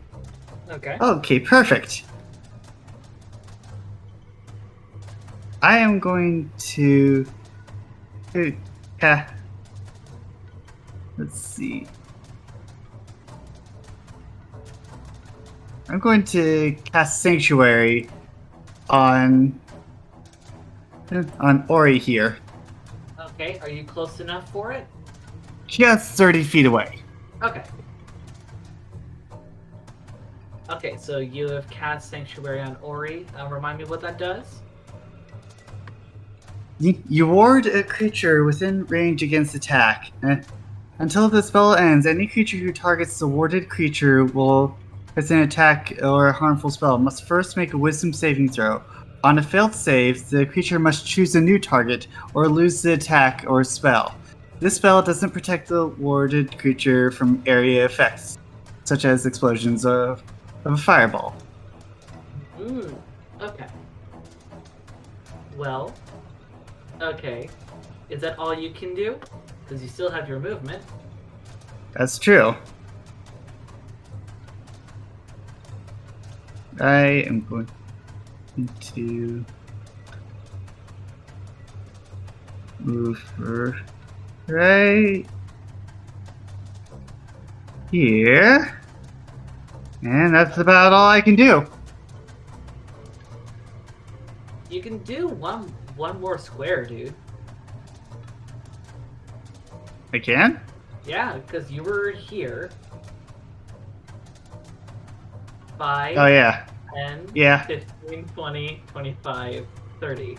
Okay. Okay, perfect. I am going to... Let's see. I'm going to cast Sanctuary on Ori here. Okay, are you close enough for it? Just 30 feet away. Okay. Okay, so you have cast Sanctuary on Ori. Remind me what that does? You ward a creature within range against attack. Until the spell ends, any creature who targets the warded creature will, as an attack or a harmful spell, must first make a Wisdom saving throw. On a failed save, the creature must choose a new target or lose the attack or spell. This spell doesn't protect the warded creature from area effects, such as explosions of a fireball. Okay. Well, okay. Is that all you can do? Because you still have your movement. That's true. I am going to move her right here. And that's about all I can do. You can do one more square, dude. I can? Yeah, because you were here. 5, Oh, yeah. 10, Yeah. 15, 20, 25, 30.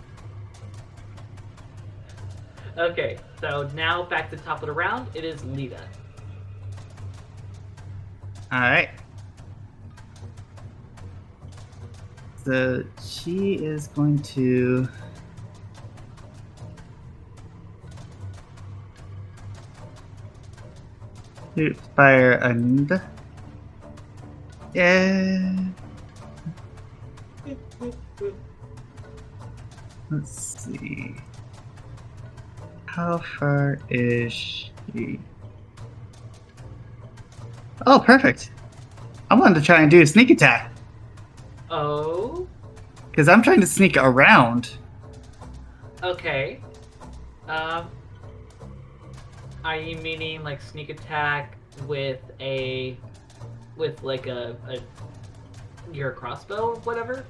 Okay, so now back to the top of the round, it is Lita. Alright. So she is going to shoot fire and let's see. How far is she? Oh, perfect. I wanted to try and do a sneak attack. Oh? Because I'm trying to sneak around. Okay. Are you meaning like sneak attack with like your crossbow or whatever?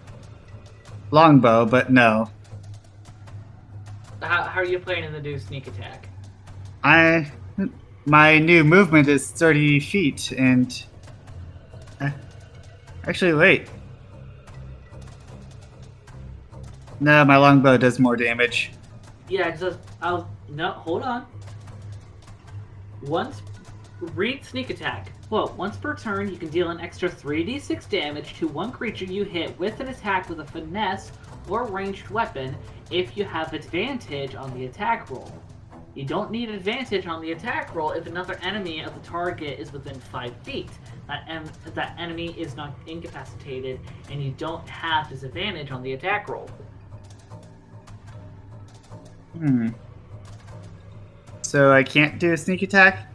Longbow, but no. How are you planning to do sneak attack? My new movement is 30 feet, and actually, wait. No, my longbow does more damage. Yeah, because no, hold on. Read sneak attack. Quote, once per turn, you can deal an extra 3d6 damage to one creature you hit with an attack with a finesse or ranged weapon if you have advantage on the attack roll. You don't need advantage on the attack roll if another enemy of the target is within 5 feet. That enemy is not incapacitated, and you don't have disadvantage on the attack roll. So I can't do a sneak attack?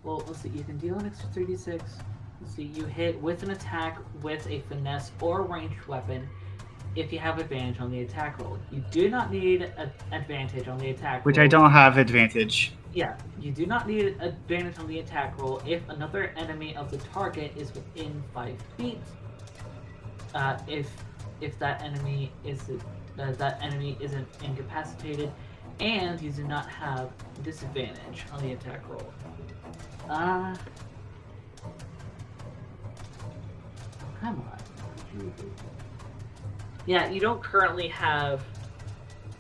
Well, let's see. You can deal an extra 3d6. Let's see. You hit with an attack with a finesse or ranged weapon if you have advantage on the attack roll. You do not need an advantage on the attack Which roll. I don't have advantage. Yeah, you do not need advantage on the attack roll if another enemy of the target is within 5 feet. If that enemy isn't incapacitated, and you do not have disadvantage on the attack roll. Come on. Yeah, you don't currently have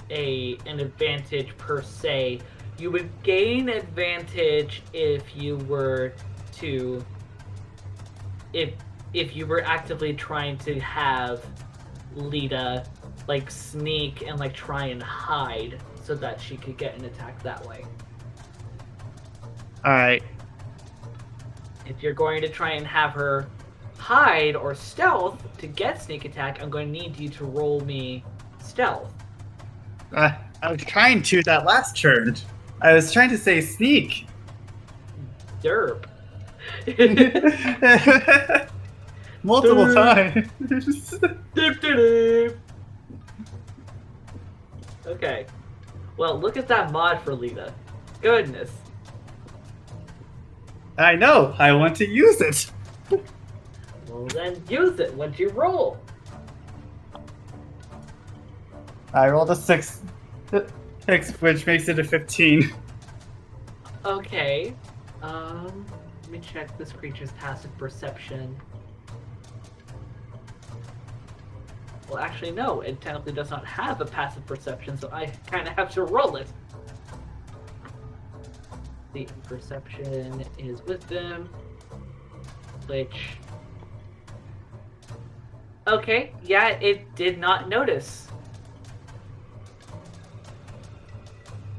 an advantage per se. You would gain advantage if you were to if you were actively trying to have Lita like sneak and like try and hide so that she could get an attack that way. Alright. If you're going to try and have her hide or stealth to get sneak attack, I'm going to need you to roll me stealth. I was trying to that last turn. I was trying to say sneak. Derp. Multiple times. Okay. Well, look at that mod for Lita. Goodness. I know. I want to use it. Well, then use it. What'd you roll? I rolled a 6, which makes it a 15. Okay. Let me check this creature's passive perception. Well, actually, no. It technically does not have a passive perception, so I kind of have to roll it. The perception is wisdom, which... Okay, yeah, it did not notice.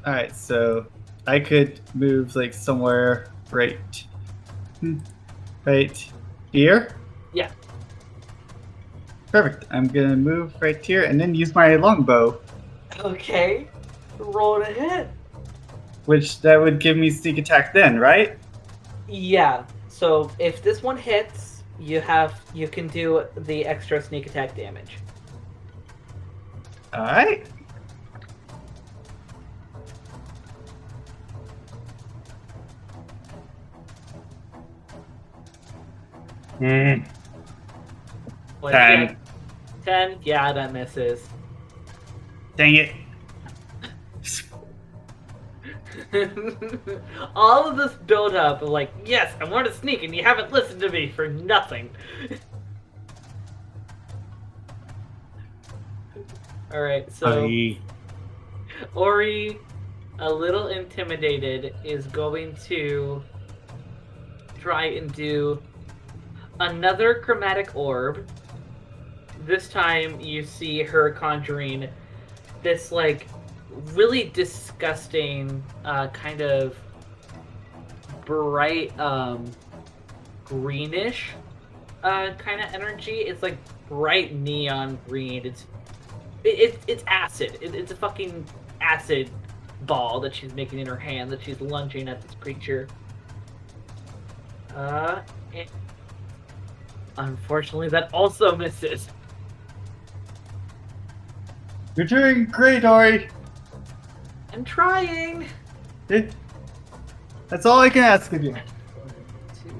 Alright, so I could move like somewhere right here. Yeah. Perfect. I'm gonna move right here and then use my longbow, Okay. Roll it ahead. which that would give me sneak attack then, right? Yeah. So if this one hits, you can do the extra sneak attack damage. Alright. What, 10. 10? Yeah, that misses. Dang it. All of this build up of like, yes, I want to sneak and you haven't listened to me for nothing. Alright, so Ori, a little intimidated, is going to try and do another chromatic orb. This time you see her conjuring this like really disgusting kind of bright greenish kind of energy. It's like bright neon green. It's acid. It's a fucking acid ball that she's making in her hand that she's lunging at this creature. And unfortunately, that also misses. You're doing great, Ori. I'm trying. That's all I can ask of you. 1, 2,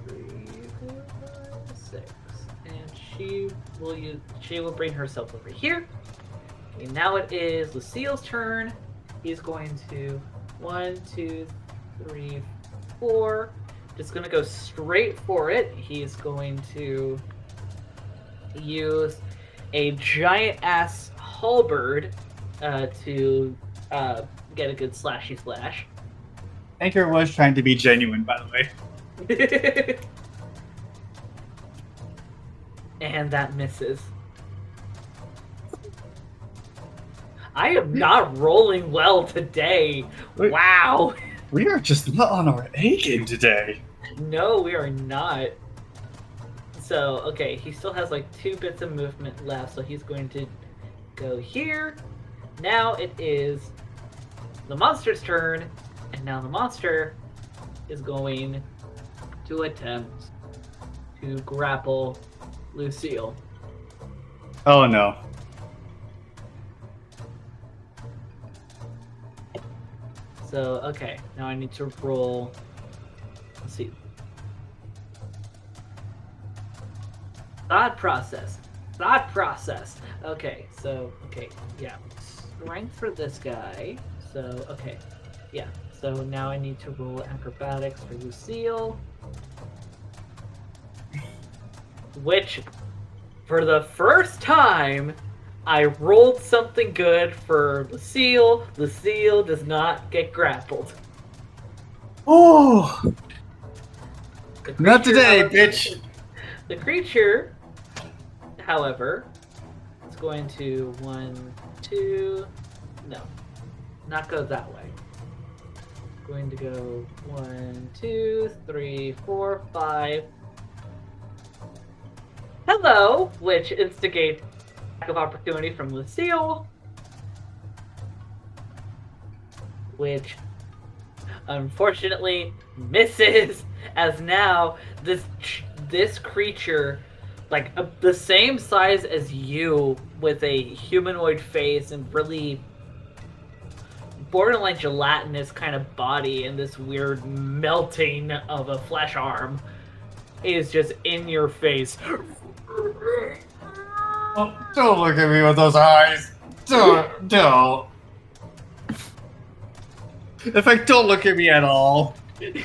3, 4, 5, 6, and she will bring herself over here. Okay, now it is Lucille's turn. He's going to 1, 2, 3, 4. Just gonna go straight for it. He's going to use a giant ass halberd to get a good slashy slash. Ankor was trying to be genuine, by the way. And that misses. I am not rolling well today. Wait. Wow. We are just not on our A game today. No, we are not. So, okay, he still has like 2 bits of movement left, so he's going to go here. Now it is the monster's turn, and now the monster is going to attempt to grapple Lucille. Oh no. So, okay, now I need to roll. Let's see. Thought process. Okay, so, okay, yeah. Strength for this guy. So, okay, yeah. So now I need to roll acrobatics for Lucille. Which, For the first time, I rolled something good for Lucille. Lucille does not get grappled. Oh, The not creature, today, however- bitch. The creature, however, is going to not go that way. Going to go 1, 2, 3, 4, 5. Hello, which instigates lack of opportunity from Lucille, which unfortunately misses, as now this creature, like the same size as you, with a humanoid face and really borderline gelatinous kind of body and this weird melting of a flesh arm, is just in your face. Oh, don't look at me with those eyes. Don't. In fact, don't look at me at all. You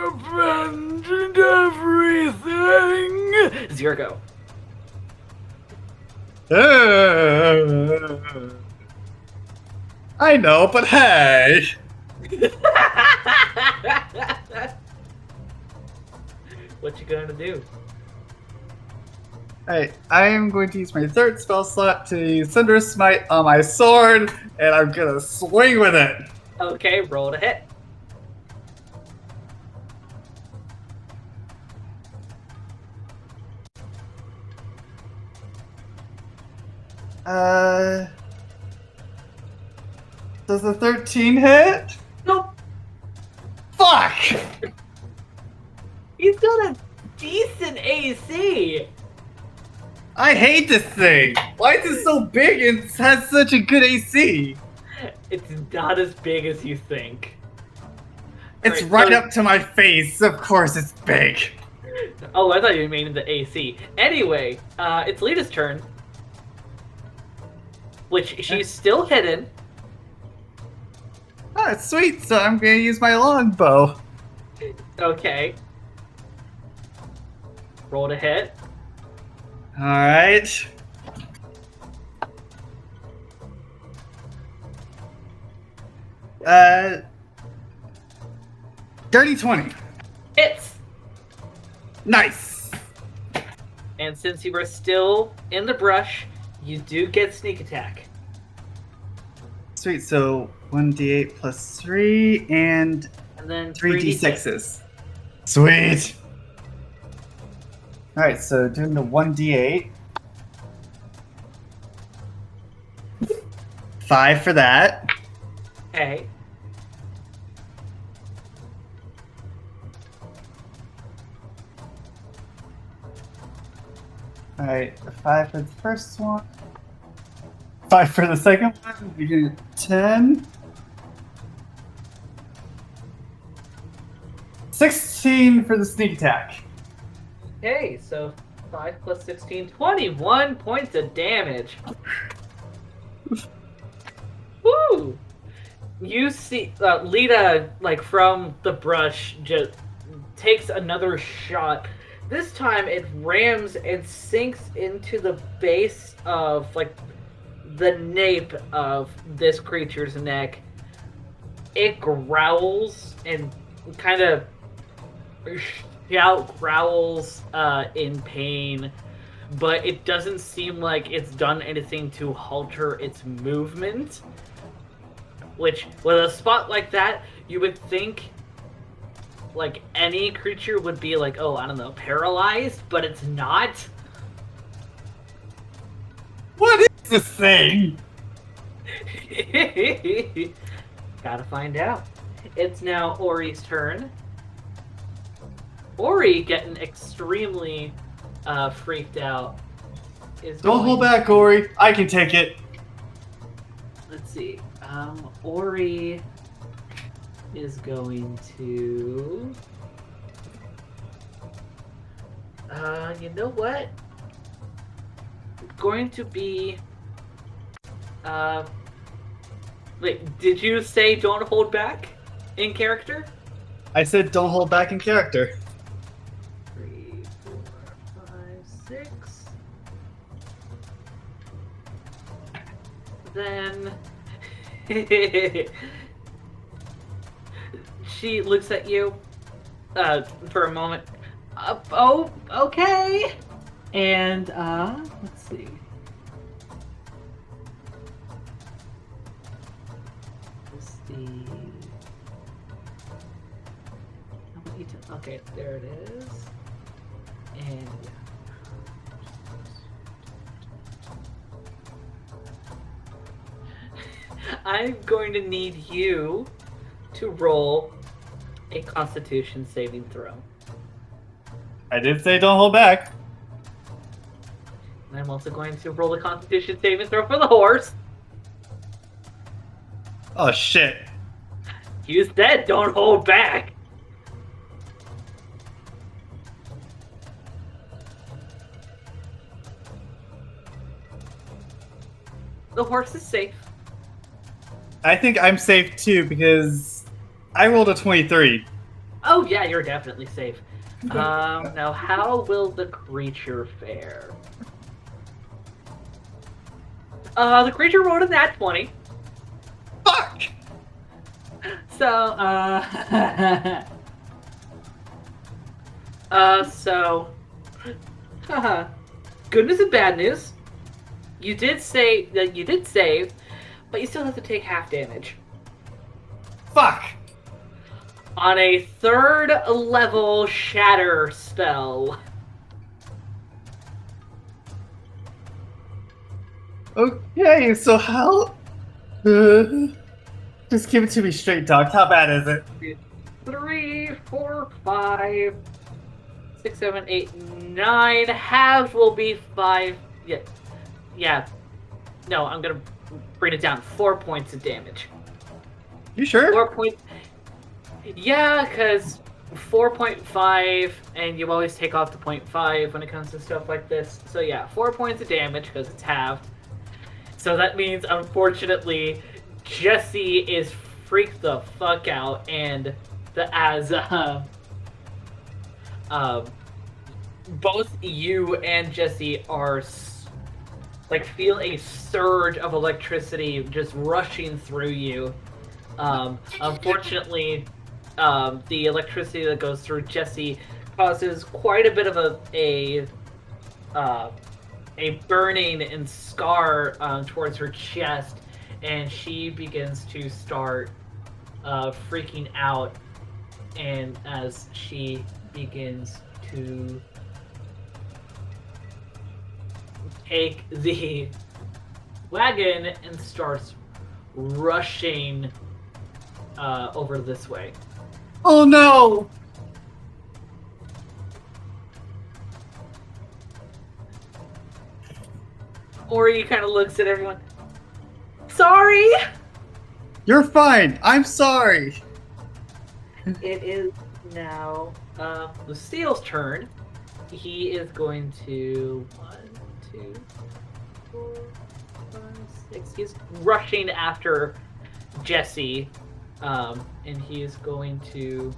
abandoned everything! Zero. I know, but hey. What you gonna do? Alright, I am going to use my third spell slot to use Thunderous Smite on my sword, and I'm gonna swing with it. Okay, roll to hit. Does the 13 hit? Nope. Fuck! He's got a decent AC. I hate this thing. Why is it so big and has such a good AC? It's not as big as you think. It's Alright, right so- up to my face. Of course it's big. Oh, I thought you meant the AC. Anyway, it's Lita's turn. Which she's still hidden. Oh, it's sweet. So I'm gonna use my longbow. Okay. Roll to hit. Alright. Dirty 20. Hits! Nice. And since you were still in the brush, you do get sneak attack. Sweet. So 1d8 plus 3 and And then 3d6s. Sweet. Alright, so doing the 1d8. 5 for that. Okay. Alright, 5 for the first one. 5 for the second one. We get 10. 16 for the sneak attack. Okay, so 5 plus 16, 21 points of damage. Woo! You see, Lita, like from the brush, just takes another shot. This time it rams and sinks into the base of, like, the nape of this creature's neck. It growls and kind of growls in pain, but it doesn't seem like it's done anything to halter its movement. Which, with a spot like that, you would think, like, any creature would be like, oh, I don't know, paralyzed, but it's not. What is this thing? Gotta find out. It's now Ori's turn. Ori, getting extremely freaked out. Don't hold back, Ori. I can take it. Let's see. Ori is going to... you know what? Going to be... Wait, did you say don't hold back in character? I said don't hold back in character. 3, 4, 5, Then she looks at you for a moment. Oh, okay. And let's see. Okay, there it is. And I'm going to need you to roll a Constitution saving throw. I did say don't hold back. And I'm also going to roll a Constitution saving throw for the horse. Oh shit. You said don't hold back. The horse is safe. I think I'm safe too because I rolled a 23. Oh yeah, you're definitely safe. Now how will the creature fare? The creature rolled a nat 20. Fuck! So, good news and bad news. You did say that you did save, but you still have to take half damage. Fuck! On a 3rd level shatter spell. Okay, so how... just give it to me straight, dog. How bad is it? 3, 4, 5, 6, 7, 8, 9. Halves will be 5. Yeah. No, I'm gonna bring it down. 4 points of damage. You sure? 4 points. Yeah, because 4.5, and you always take off the 0.5 when it comes to stuff like this. So yeah, 4 points of damage because it's halved. So that means, unfortunately, Jessie is freaked the fuck out, and both you and Jessie are feel a surge of electricity just rushing through you. Unfortunately, the electricity that goes through Jessie causes quite a bit of a burning and scar towards her chest, and she begins to start freaking out. And as she begins to take the wagon and starts rushing over this way. Oh no! Ori kind of looks at everyone. Sorry! You're fine! I'm sorry! It is now Lucile's turn. He is going to 1, 2, 4, 5, 6. He's rushing after Jessie, and he is going to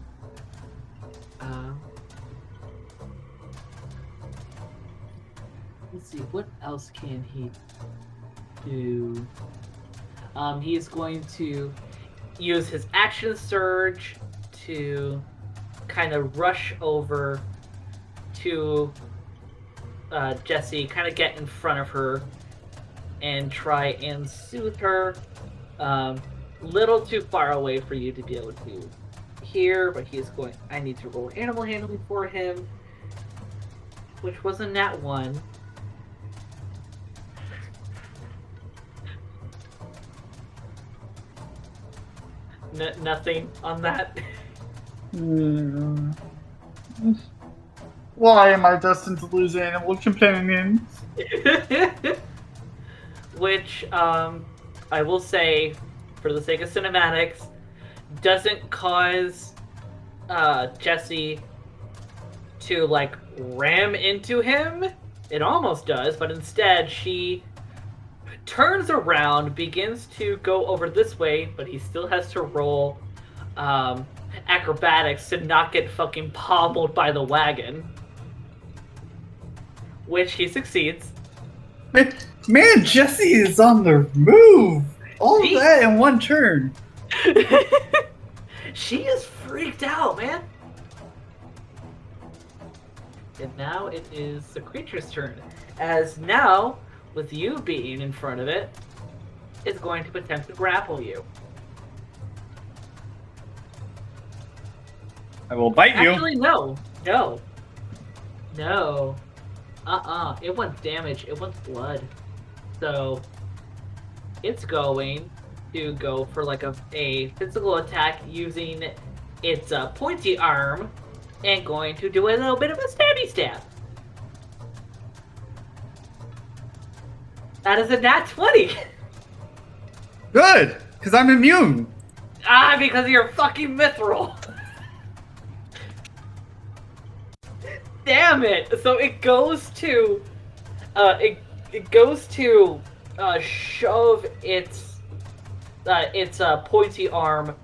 let's see, what else can he do? He is going to use his action surge to kind of rush over to Jessie, kind of get in front of her and try and soothe her. Little too far away for you to be able to hear, but he's going. I need to roll animal handling for him, which was a nat 1. Nothing on that. Why am I destined to lose animal companions? Which, I will say, for the sake of cinematics, doesn't cause Jessie to, ram into him. It almost does, but instead she turns around, begins to go over this way, but he still has to roll acrobatics to not get fucking pommeled by the wagon. which he succeeds. Man, Jessie is on the move. All of She- that in one turn. She is freaked out, man. And now it is the creature's turn. As now, with you being in front of it, it's going to attempt to grapple you. I will bite you. Actually, no. No. No. It wants damage. It wants blood. So, it's going to go for like a physical attack using its pointy arm and going to do a little bit of a stabby stab. That is a nat 20! Good, because I'm immune. Because of your fucking mithril! Damn it! So it goes to shove its pointy arm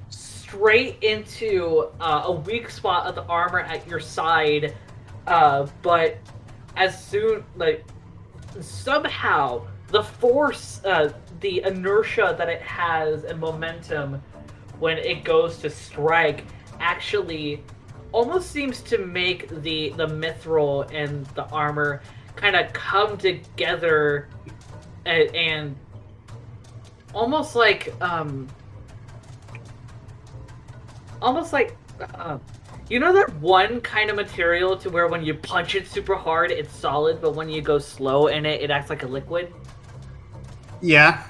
straight into a weak spot of the armor at your side, but as soon somehow the force, the inertia that it has and momentum when it goes to strike actually almost seems to make the mithril and the armor kind of come together and almost like you know that one kind of material to where when you punch it super hard it's solid, but when you go slow in it, it acts like a liquid? Yeah.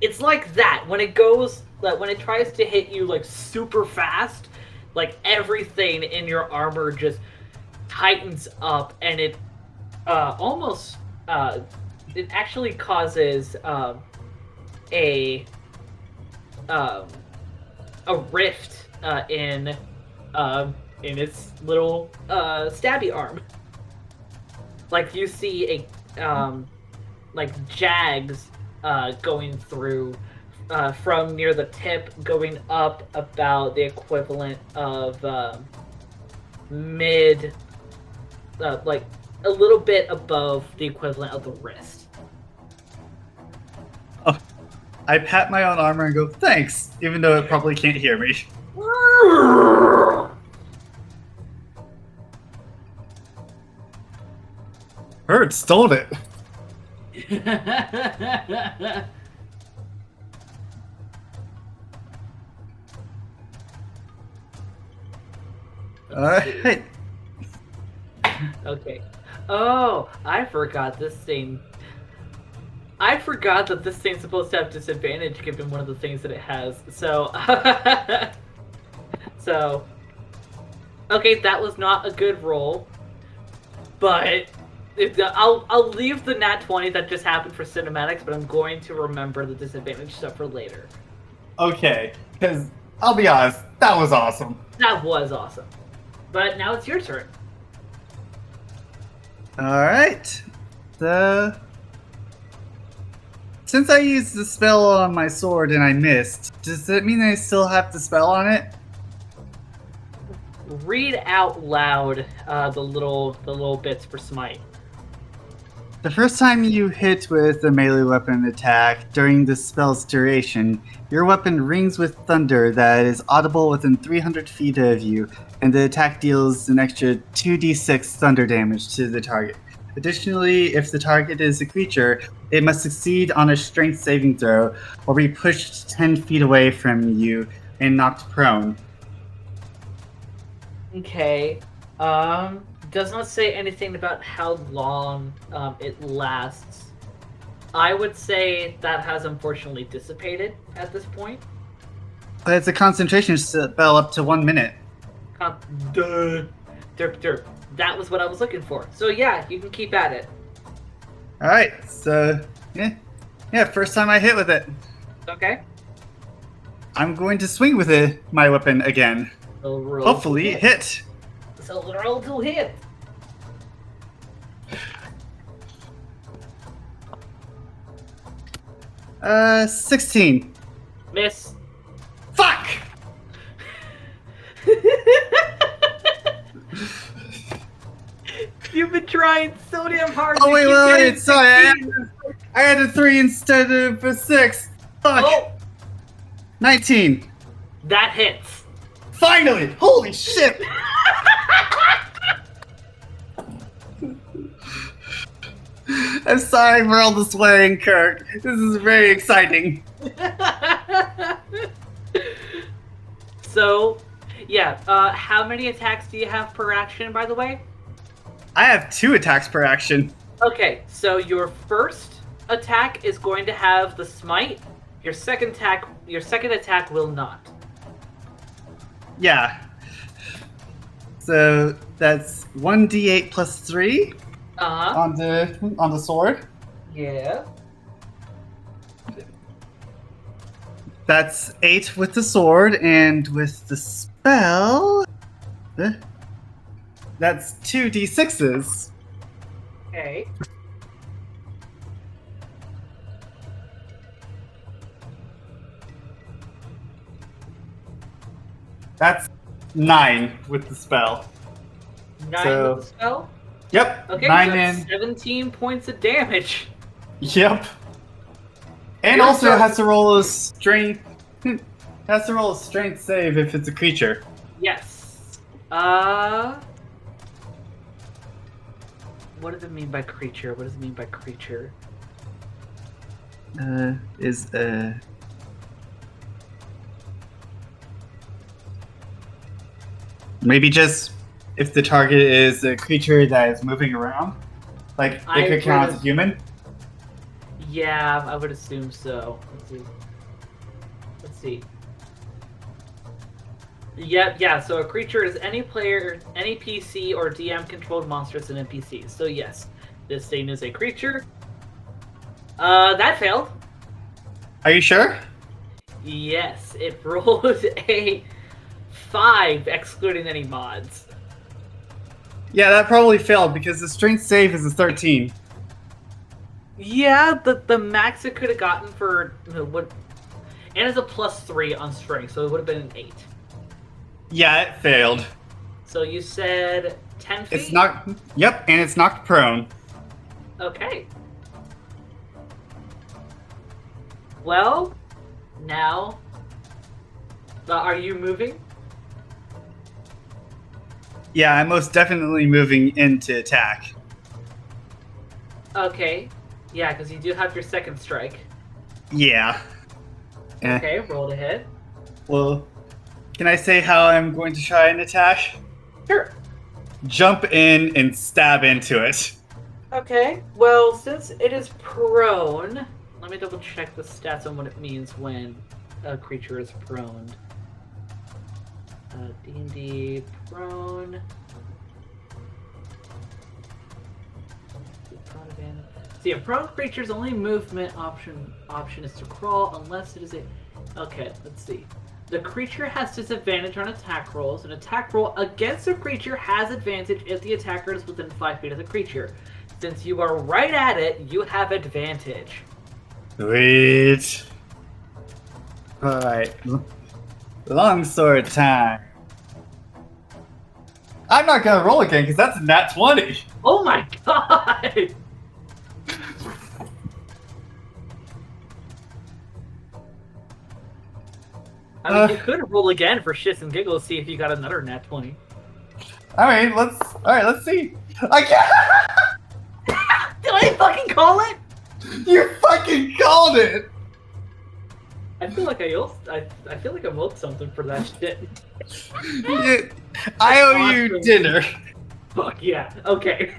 It's like that. When it goes, like when it tries to hit you like super fast, like everything in your armor just tightens up, and it it actually causes a rift in its little stabby arm. Like you see a like jags going through from near the tip, going up about the equivalent of mid, like a little bit above the equivalent of the wrist. Oh, I pat my own armor and go, thanks, even though it probably can't hear me. Bird stole it. Alright. Okay. Oh, I forgot this thing. I forgot that this thing's supposed to have disadvantage given one of the things that it has. So, so, okay, that was not a good roll, but I'll leave the nat 20 that just happened for cinematics, but I'm going to remember the disadvantage stuff for later. Okay, because I'll be honest, that was awesome. That was awesome. But now it's your turn. Alright. Since I used the spell on my sword and I missed, does that mean I still have the spell on it? Read out loud the little bits for smite. The first time you hit with a melee weapon attack during the spell's duration, your weapon rings with thunder that is audible within 300 feet of you, and the attack deals an extra 2d6 thunder damage to the target. Additionally, if the target is a creature, it must succeed on a strength saving throw or be pushed 10 feet away from you and knocked prone. Okay. Does not say anything about how long it lasts. I would say that has unfortunately dissipated at this point. But it's a concentration spell up to 1 minute. Derp, derp. That was what I was looking for. So yeah, you can keep at it. Alright, so yeah, first time I hit with it. Okay. I'm going to swing with my weapon again. So roll Hopefully to hit. So roll to hit. Uh, 16. Miss. Fuck! You've been trying so damn hard. Oh, to wait, keep wait, getting wait. Sorry. 16. I had a 3 instead of a 6. Fuck. Oh, 19. that hits. Finally. Holy shit. I'm sorry for all the swearing, Kirk. This is very exciting. So, yeah. How many attacks do you have per action, by the way? I have 2 attacks per action. Okay, so your first attack is going to have the smite. Your second attack will not. Yeah. So that's 1d8 plus 3 on the sword. Yeah. That's 8 with the sword, and with the spell, that's 2d6s. Okay. That's 9 with the spell. 9 with the spell? Yep. Okay, 9 so and 17 points of damage. yep. And You're also sorry. has to roll a strength. Has to roll a strength save if it's a creature. Yes. What does it mean by creature? What does it mean by creature? Maybe just if the target is a creature that is moving around, like it could count as a human. Yeah, I would assume so. Let's see. Yeah, so a creature is any player, any PC or DM controlled monsters and NPCs. So yes, this thing is a creature. That failed. Are you sure? Yes, it rolled a 5, excluding any mods. Yeah, that probably failed because the strength save is a 13. Yeah, the max it could have gotten for what, and it's a +3 on strength, so it would have been an 8. Yeah, it failed. So you said 10 feet? It's knocked. Yep, and it's knocked prone. Okay. Well, now, are you moving? Yeah, I'm most definitely moving into attack. Okay. Yeah, because you do have your second strike. Yeah. Okay, roll to hit. Well, can I say how I'm going to try and attack? Sure. Jump in and stab into it. Okay, well, since it is prone, let me double check the stats on what it means when a creature is prone. D&D prone. See, a prone creature's only movement option is to crawl unless it is a... Okay, let's see. The creature has disadvantage on attack rolls. An attack roll against a creature has advantage if the attacker is within 5 feet of the creature. Since you are right at it, you have advantage. Sweet. Alright. Longsword time. I'm not gonna roll again because that's a nat 20. Oh my god! I mean, you could roll again for shits and giggles, see if you got another nat 20. Alright, let's see. I can't. Did I fucking call it? You fucking called it. I feel like I feel like I owed something for that shit. I owe you dinner. Fuck yeah. Okay.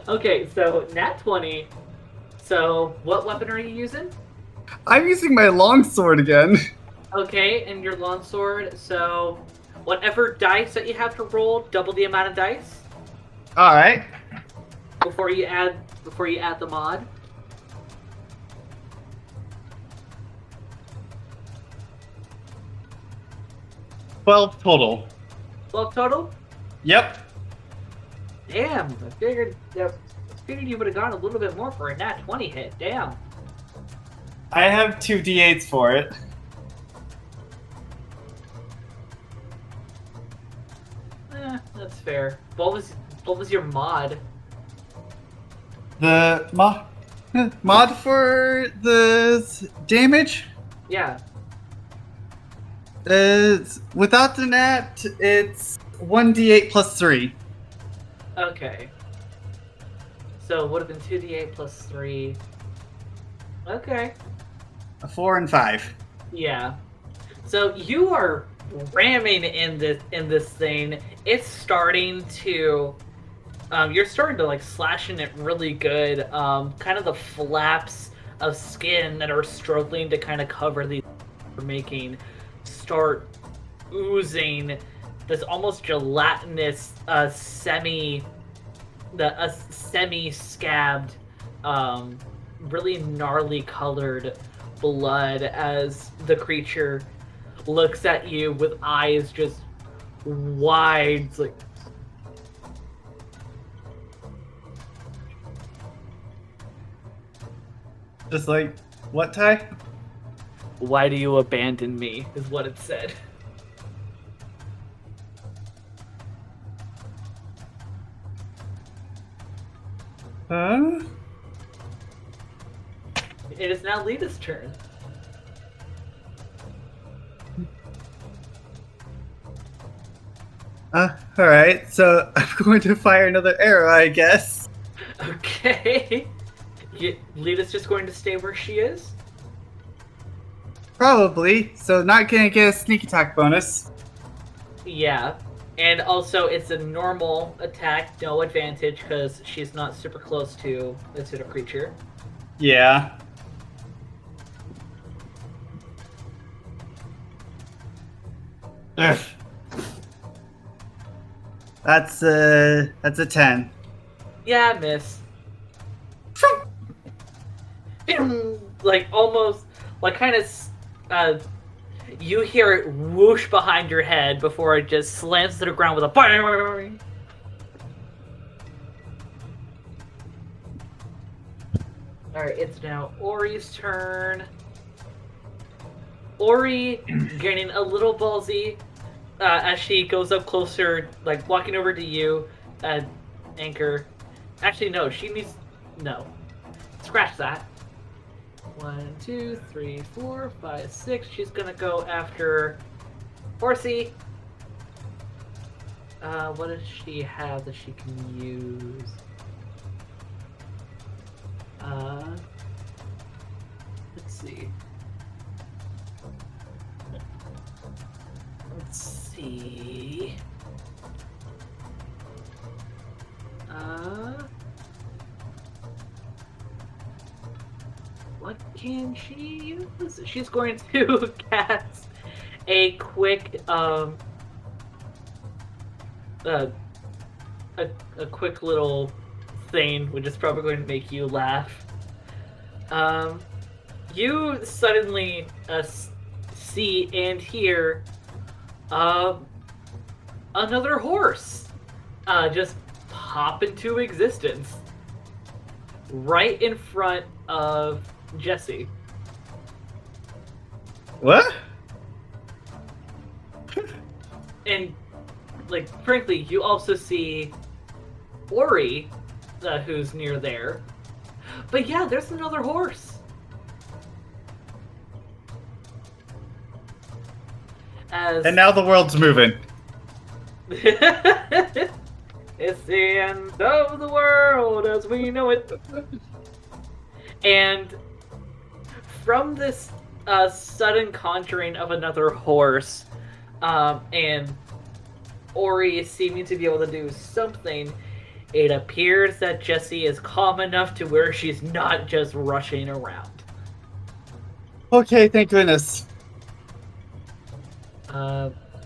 Okay, so nat 20. So what weapon are you using? I'm using my longsword again. Okay, and your longsword. So whatever dice that you have to roll, double the amount of dice Alright. before you add the mod. $12 total. 12 total? Yep. Damn, I figured you would have gotten a little bit more for a nat 20 hit. Damn. I have 2 d8s for it. That's fair. What was What was your mod? The mod for the damage Yeah. is without the nat. It's 1d8 plus 3. Okay. So it would have been 2d8 plus 3. Okay. A 4 and 5. Yeah. So you are ramming in this thing. It's starting to you're starting to like slashing it really good. Kind of the flaps of skin that are struggling to kind of cover these you're making start oozing this almost gelatinous semi scabbed really gnarly colored blood as the creature looks at you with eyes just wide, like Just like, what, Ty? why do you abandon me is what it said. Huh? It is now Lita's turn. Alright, so I'm going to fire another arrow, I guess. Okay. Lita's just going to stay where she is? Probably, so not gonna get a sneak attack bonus. Yeah. And also, it's a normal attack, no advantage, because she's not super close to this sort of creature. Yeah. Ugh. That's a 10. Yeah, miss. Like, almost, like, kind of, you hear it whoosh behind your head before it just slams to the ground with a bang. Alright, it's now Ori's turn. Ori getting a little ballsy as she goes up closer, like walking over to you, Ankor. Actually, no, she needs. No. Scratch that. 1, 2, 3, 4, 5, 6. She's gonna go after Horsey. What does she have that she can use? Let's see. Let's see. What can she use? She's going to cast a quick, a quick little thing, which is probably going to make you laugh. You suddenly see and hear another horse just pop into existence right in front of Jessie. What? And, like, frankly, you also see Ori, who's near there. But yeah, there's another horse. And now the world's moving. It's the end of the world as we know it. And from this sudden conjuring of another horse, and Ori is seeming to be able to do something, it appears that Jessie is calm enough to where she's not just rushing around. Okay, thank goodness.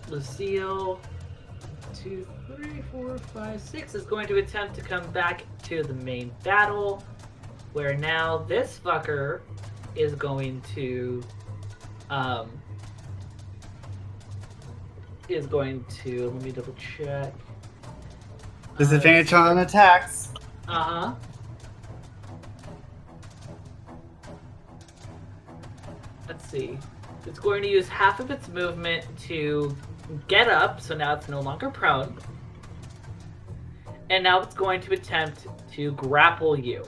Lucille, 2, 3, 4, 5, 6 is going to attempt to come back to the main battle, where now this fucker is going to, let me double check. Disadvantage on attacks. Uh-huh. Let's see. It's going to use half of its movement to get up, so now it's no longer prone. And now it's going to attempt to grapple you.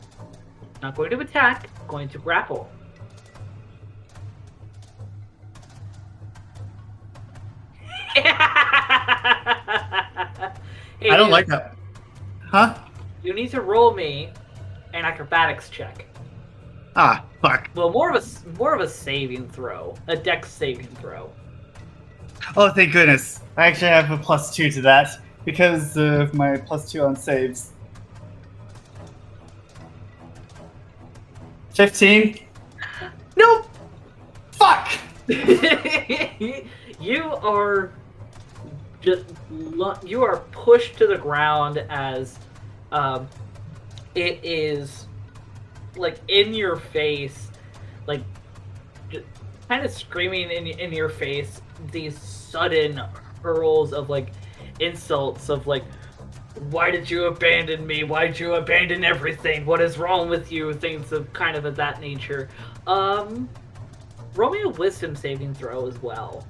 Not going to attack, going to grapple. I don't like that. Huh? You need to roll me an acrobatics check. Ah, fuck. Well, more of a saving throw, a dex saving throw. Oh, thank goodness. I actually have a +2 to that because of my +2 on saves. 15? Nope. Fuck! You are pushed to the ground as it is like in your face, like kind of screaming in your face these sudden hurls of like insults of like, why did you abandon me? Why did you abandon everything? What is wrong with you? Things of kind of that nature. Roll me a wisdom saving throw as well.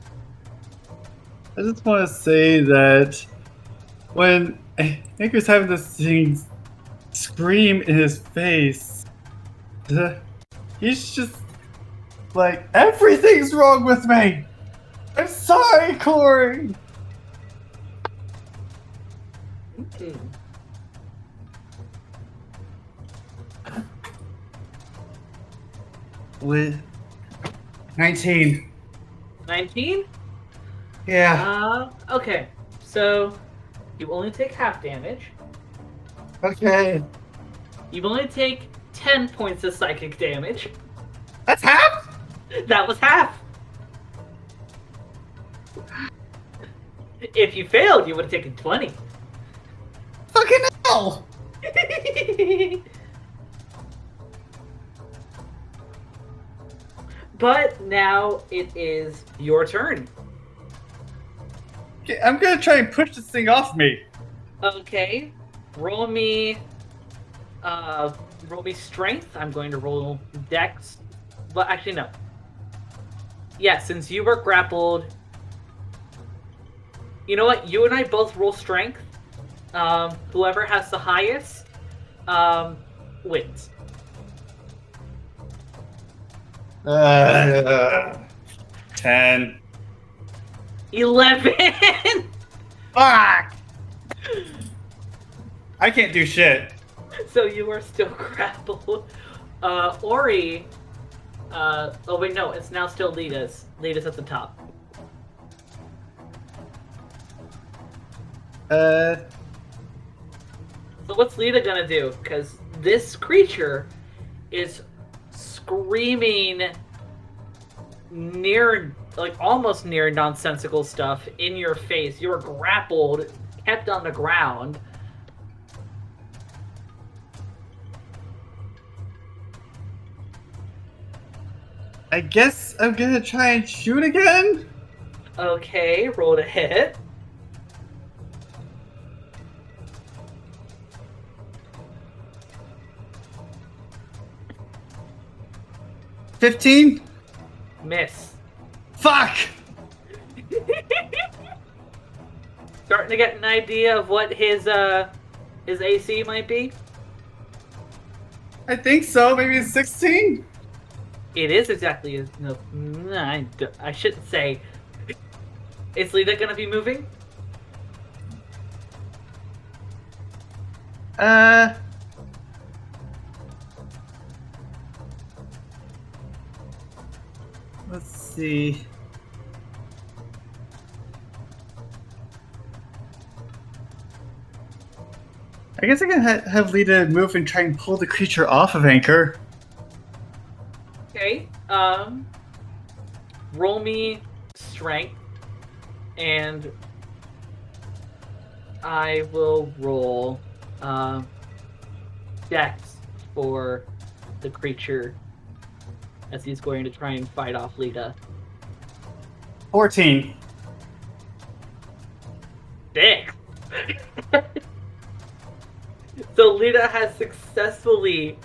I just want to say that when Ankor's having this thing scream in his face, he's just like, everything's wrong with me! I'm sorry, Corey! With 19. 19? Yeah. Okay. So, you only take half damage. Okay. You only take 10 points of psychic damage. That's half? That was half. If you failed, you would have taken 20. Fucking hell! But now it is your turn. Okay, I'm gonna try and push this thing off me. Okay. Roll me strength. I'm going to roll dex. But actually no. Yeah, since you were grappled. You know what? You and I both roll strength. Whoever has the highest wins. 10. 11. Fuck! I can't do shit. So you are still grappled. Ori. Oh wait, no, it's now still Lita's. Lita's at the top. So what's Lita gonna do? Because this creature is screaming almost near nonsensical stuff in your face. You're grappled, kept on the ground. I guess I'm gonna try and shoot again? Okay, roll to hit. $15? Miss. Fuck! Starting to get an idea of what his AC might be? I think so, maybe it's 16? It is exactly no. I shouldn't say. Is Lita gonna be moving? Let's see. I guess I can have Lita move and try and pull the creature off of Ankor. Okay. Roll me strength, and I will roll dex for the creature as he's going to try and fight off Lita. 14. 6. So Lita has successfully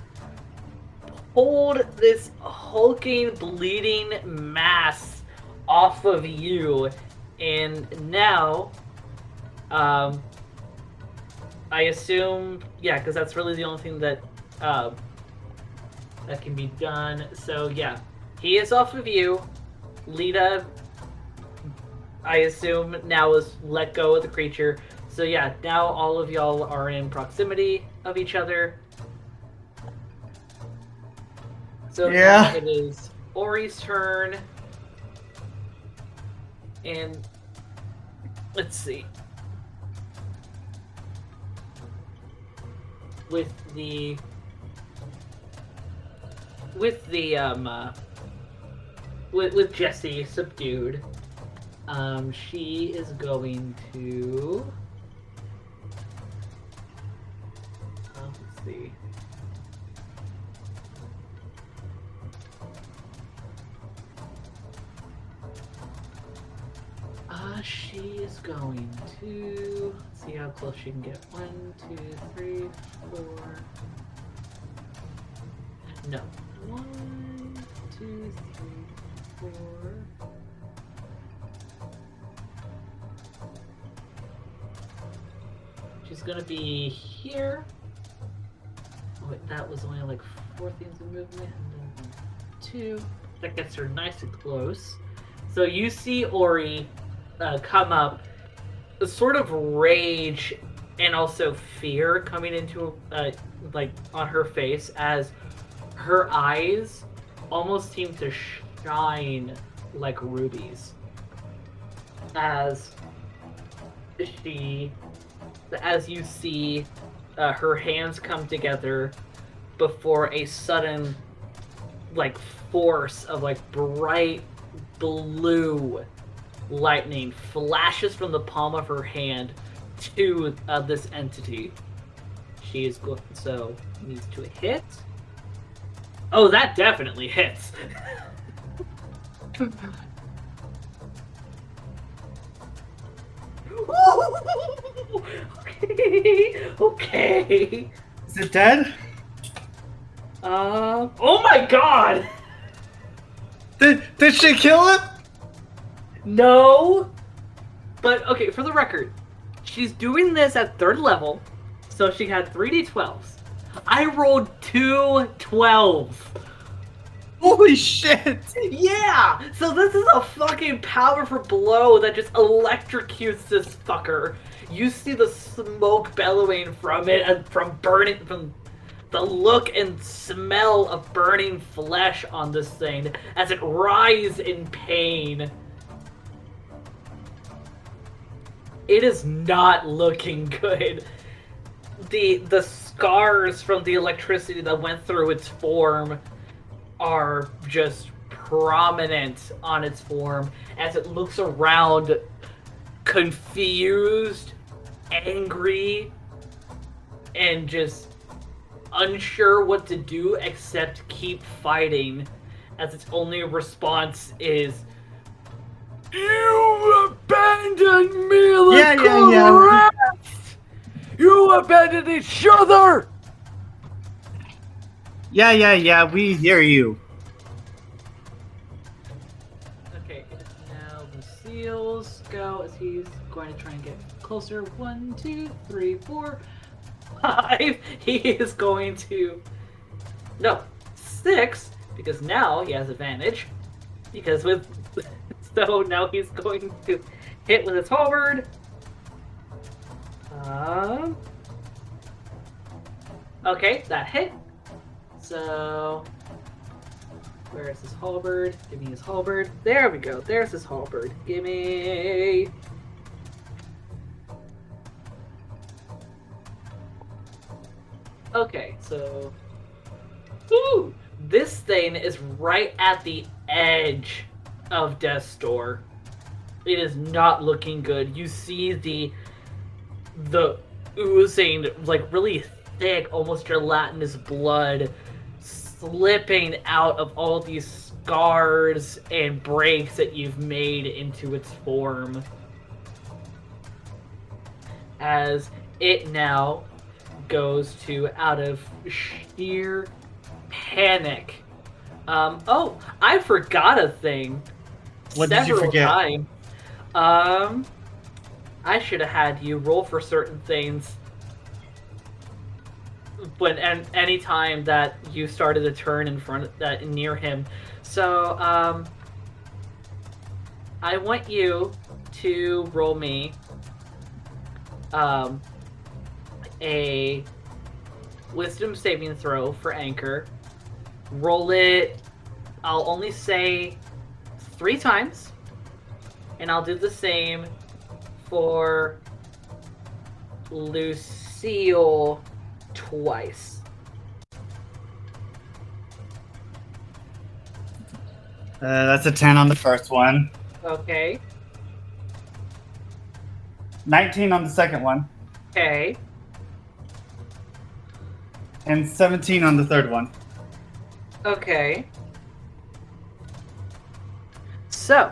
pulled this hulking, bleeding mass off of you, and now I assume, yeah, because that's really the only thing that that can be done. So yeah, he is off of you. Lita, I assume, now is let go of the creature. So yeah, now all of y'all are in proximity of each other. So now it is Ori's turn. And let's see. With the with Jessie subdued, she is going to let's see. She is going to see how close she can get. 1, 2, 3, 4. No. 1, 2, 3, 4. She's gonna be here. Oh wait, that was only like 4 things of movement, and then 2. That gets her nice and close. So you see Ori come up, a sort of rage and also fear coming into like on her face as her eyes almost seem to shine like rubies as you see her hands come together before a sudden like force of like bright blue lightning flashes from the palm of her hand to this entity. She is going, so needs to hit. Oh, that definitely hits. Okay. Is it dead? Oh my god! Did she kill it? No! But, okay, for the record, she's doing this at 3rd level, so she had 3d12s. I rolled 2 12s. Holy shit! Yeah! So this is a fucking powerful blow that just electrocutes this fucker. You see the smoke bellowing from it and from the look and smell of burning flesh on this thing as it writhes in pain. It is not looking good. The scars from the electricity that went through its form are just prominent on its form as it looks around confused, angry, and just unsure what to do except keep fighting, as its only response is, "You abandoned me like a rest! You abandoned each other!" Yeah, we hear you. Okay, now Lucille's go as he's going to try and get closer. 1, 2, 3, 4, 5. He is going to... No, 6, because now he has advantage. Because with... So now he's going to hit with his halberd. Okay, that hit. So... Where is his halberd? Give me his halberd. There we go. There's his halberd. Give me... Okay, so... Ooh! This thing is right at the edge of Death's Door. It is not looking good. You see the oozing, like really thick, almost gelatinous blood slipping out of all these scars and breaks that you've made into its form. As it now goes to, out of sheer panic. Oh, I forgot a thing. What did you forget? I should have had you roll for certain things. any time that you started to turn in front of that near him. So I want you to roll me a wisdom saving throw for Ankor. Roll it, I'll only say 3 times, and I'll do the same for Lucille twice. That's a 10 on the first one. Okay. 19 on the second one. Okay. And 17 on the third one. Okay. So,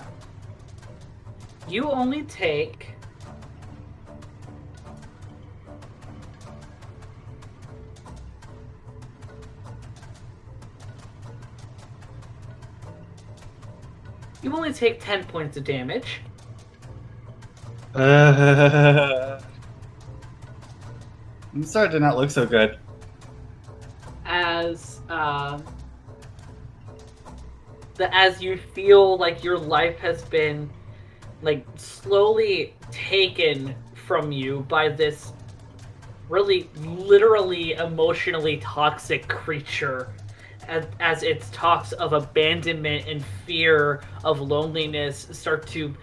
you only take You only take 10 points of damage. I'm starting to not look so good. As you feel like your life has been like slowly taken from you by this really literally emotionally toxic creature, as its talks of abandonment and fear of loneliness start to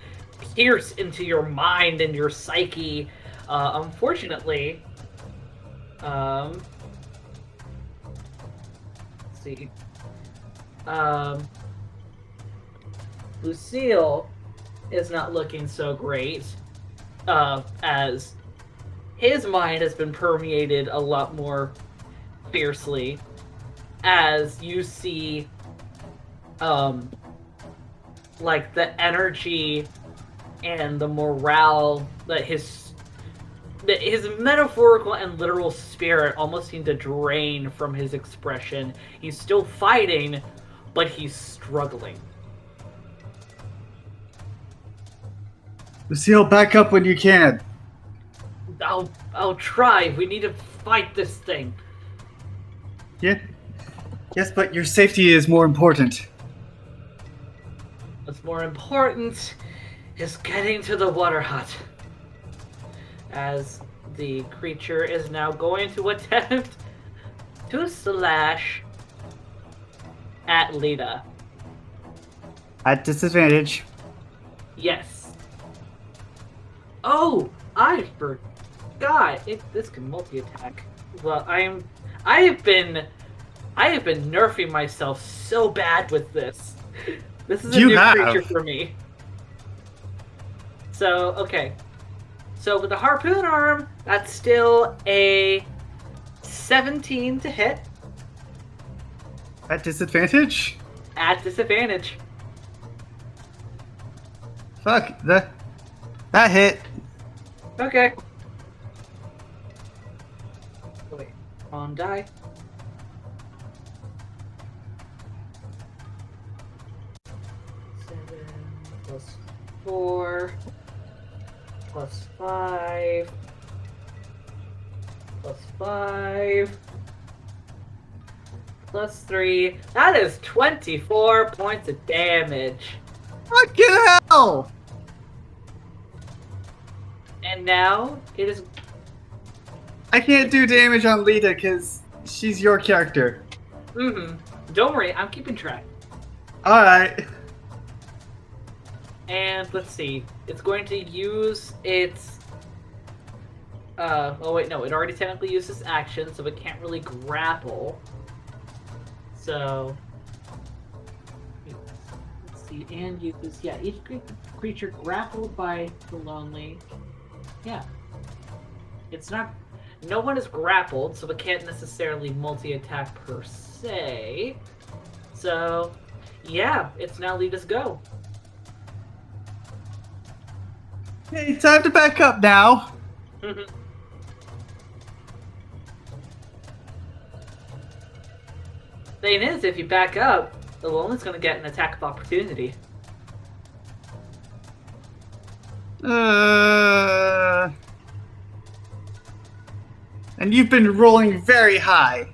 pierce into your mind and your psyche. Unfortunately, let's see. Lucille is not looking so great, as his mind has been permeated a lot more fiercely, as you see like the energy and the morale that his metaphorical and literal spirit almost seem to drain from his expression. He's still fighting, but he's struggling. Lucille, back up when you can. I'll try. We need to fight this thing. Yeah. Yes, but your safety is more important. What's more important is getting to the water hut. As the creature is now going to attempt to slash at Lita. At disadvantage. Yes. Oh, I forgot. This can multi-attack. Well, I have been nerfing myself so bad with this. This is a new creature for me. So, okay. So with the harpoon arm, that's still a 17 to hit. At disadvantage? At disadvantage. Fuck, that hit. Okay. Wait, on die. Seven plus 4 plus 5 plus 5 plus 3. That is 24 points of damage. Fucking hell! And now it is. I can't do damage on Lita because she's your character. Don't worry, I'm keeping track. Alright. And let's see. It's going to use its. Oh wait, no. It already technically used its action, so it can't really grapple. So. Let's see. And uses. Yeah, each creature grappled by the lonely. Yeah. It's not. No one is grappled, so it can't necessarily multi-attack per se. So. Yeah, it's now Lita's go. Hey, time to back up now. Thing is, if you back up, the Lonely's gonna get an attack of opportunity. And you've been rolling very high.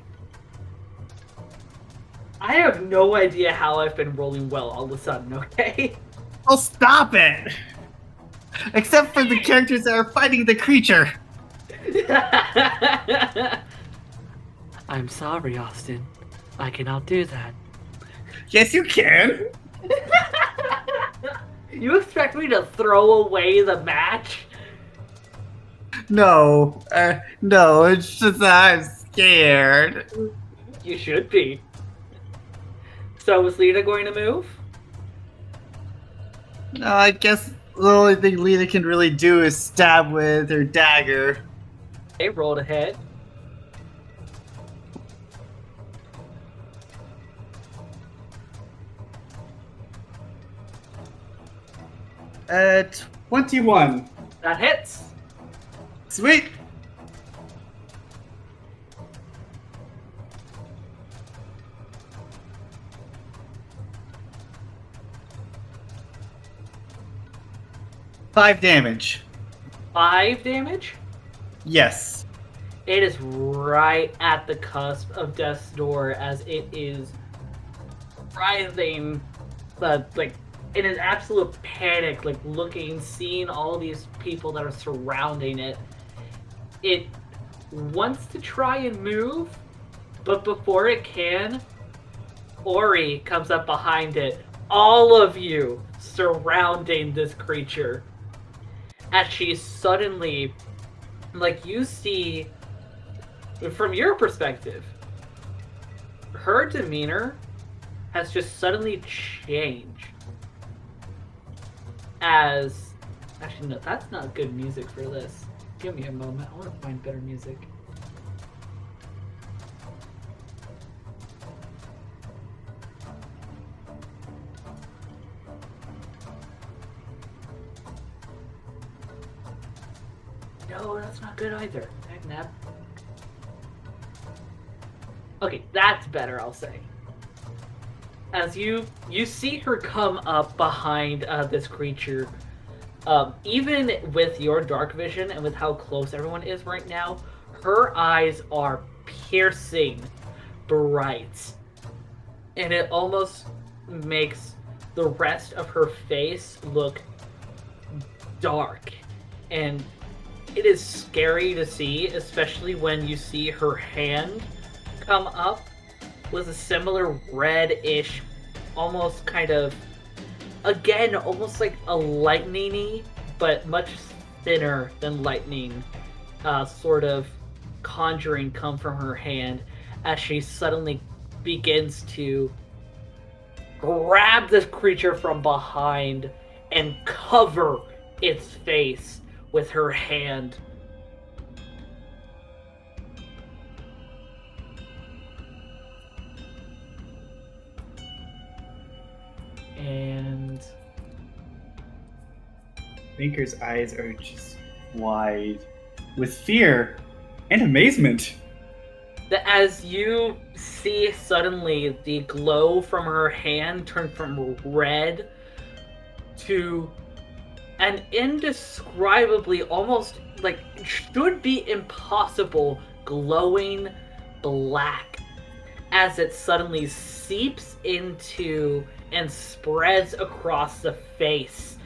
I have no idea how I've been rolling well all of a sudden, okay? Oh, stop it! Except for the characters that are fighting the creature. I'm sorry, Austin. I cannot do that. Yes, you can. You expect me to throw away the match? No, no, it's just that I'm scared. You should be. So is Lita going to move? No, I guess the only thing Lita can really do is stab with her dagger. They rolled ahead. At 21. That hits. Sweet. Five damage. 5 damage? Yes. It is right at the cusp of death's door as it is writhing, like in an absolute panic, like looking, seeing all these people that are surrounding it. It wants to try and move, but before it can, Ori comes up behind it. All of you surrounding this creature. As she suddenly, like, you see, from your perspective, her demeanor has just suddenly changed. As, actually, no, that's not good music for this. Give me a moment. I want to find better music. No, that's not good either. Nab. Okay, that's better, I'll say. As you see her come up behind this creature, even with your dark vision and with how close everyone is right now, her eyes are piercing bright. And it almost makes the rest of her face look dark. And it is scary to see, especially when you see her hand come up with a similar reddish, almost kind of, again, almost like a lightning-y, but much thinner than lightning, sort of conjuring come from her hand as she suddenly begins to grab this creature from behind and cover its face with her hand. And Banker's eyes are just wide with fear and amazement. as you see suddenly the glow from her hand turn from red to an indescribably, almost like should be impossible, glowing black as it suddenly seeps into and spreads across the face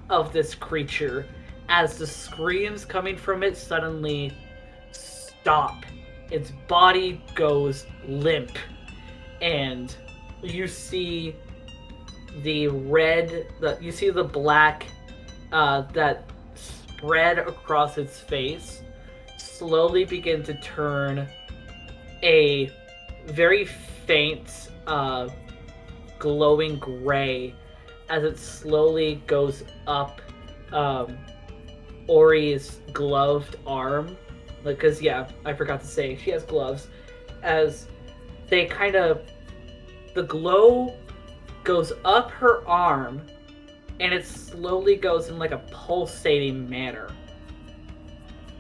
of this creature as the screams coming from it suddenly stop. Its body goes limp, and you see the you see the black that spread across its face slowly begin to turn a very faint glowing gray as it slowly goes up Ori's gloved arm. Because, yeah, I forgot to say, she has gloves. As they kind of, the glow goes up her arm, and it slowly goes in like a pulsating manner.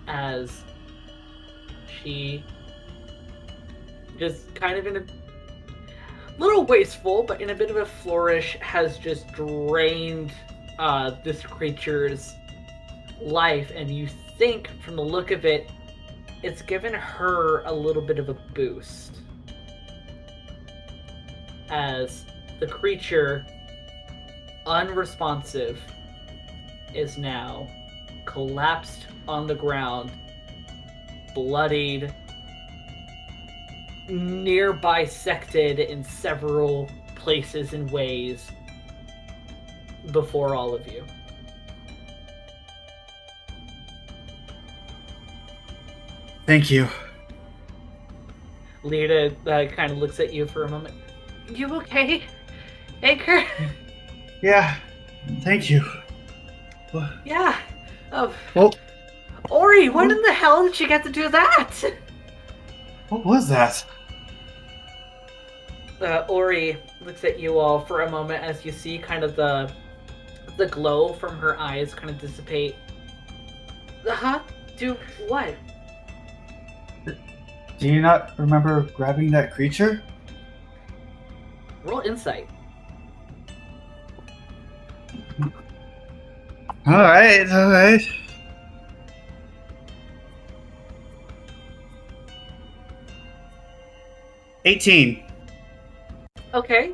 As she just kind of in a little wasteful, but in a bit of a flourish, has just drained this creature's life. And you think, from the look of it, it's given her a little bit of a boost. As the creature, unresponsive, is now collapsed on the ground, bloodied, near bisected in several places and ways before all of you. Thank you. Lita kind of looks at you for a moment. You okay, Ankor? Yeah, thank you. Yeah. Well, Ori, when in the hell did you get to do that? what was that? Ori looks at you all for a moment as you see kind of the glow from her eyes kind of dissipate. Huh? Do what? Do you not remember grabbing that creature? Roll insight. Alright. 18. Okay.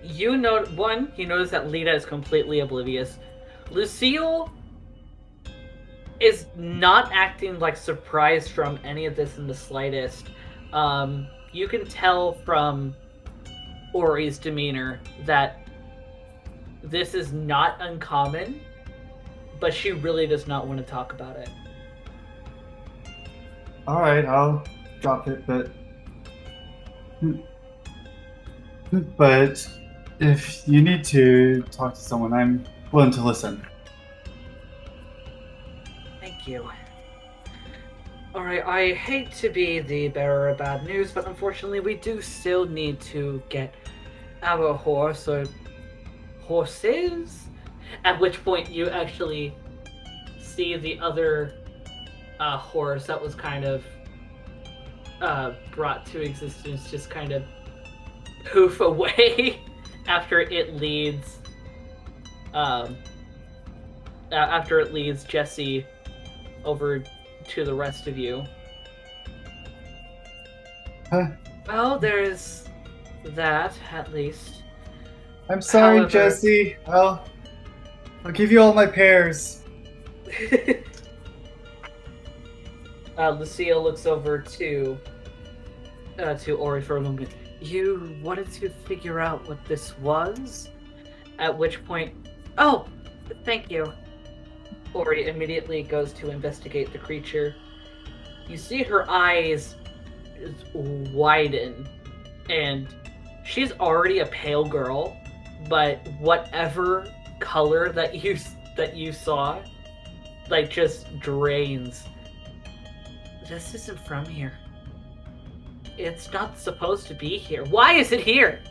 You notice that Lita is completely oblivious. Lucille is not acting like surprised from any of this in the slightest. You can tell from Ori's demeanor that this is not uncommon, but she really does not want to talk about it. Alright, I'll drop it, but if you need to talk to someone, I'm willing to listen. Thank you. Alright, I hate to be the bearer of bad news, but unfortunately we do still need to get our horse or horses? At which point you actually see the other horse that was kind of brought to existence just kind of poof away after it leads Jessie over to the rest of you. Huh? Well, there's that, at least. I'm sorry, However- Jessie. I'll give you all my pears. Lucille looks over to Ori for a moment. You wanted to figure out what this was? At which point, oh, thank you. Ori immediately goes to investigate the creature. You see her eyes widen, and she's already a pale girl, but whatever color that you saw, like, just drains. This isn't from here. It's not supposed to be here. Why is it here?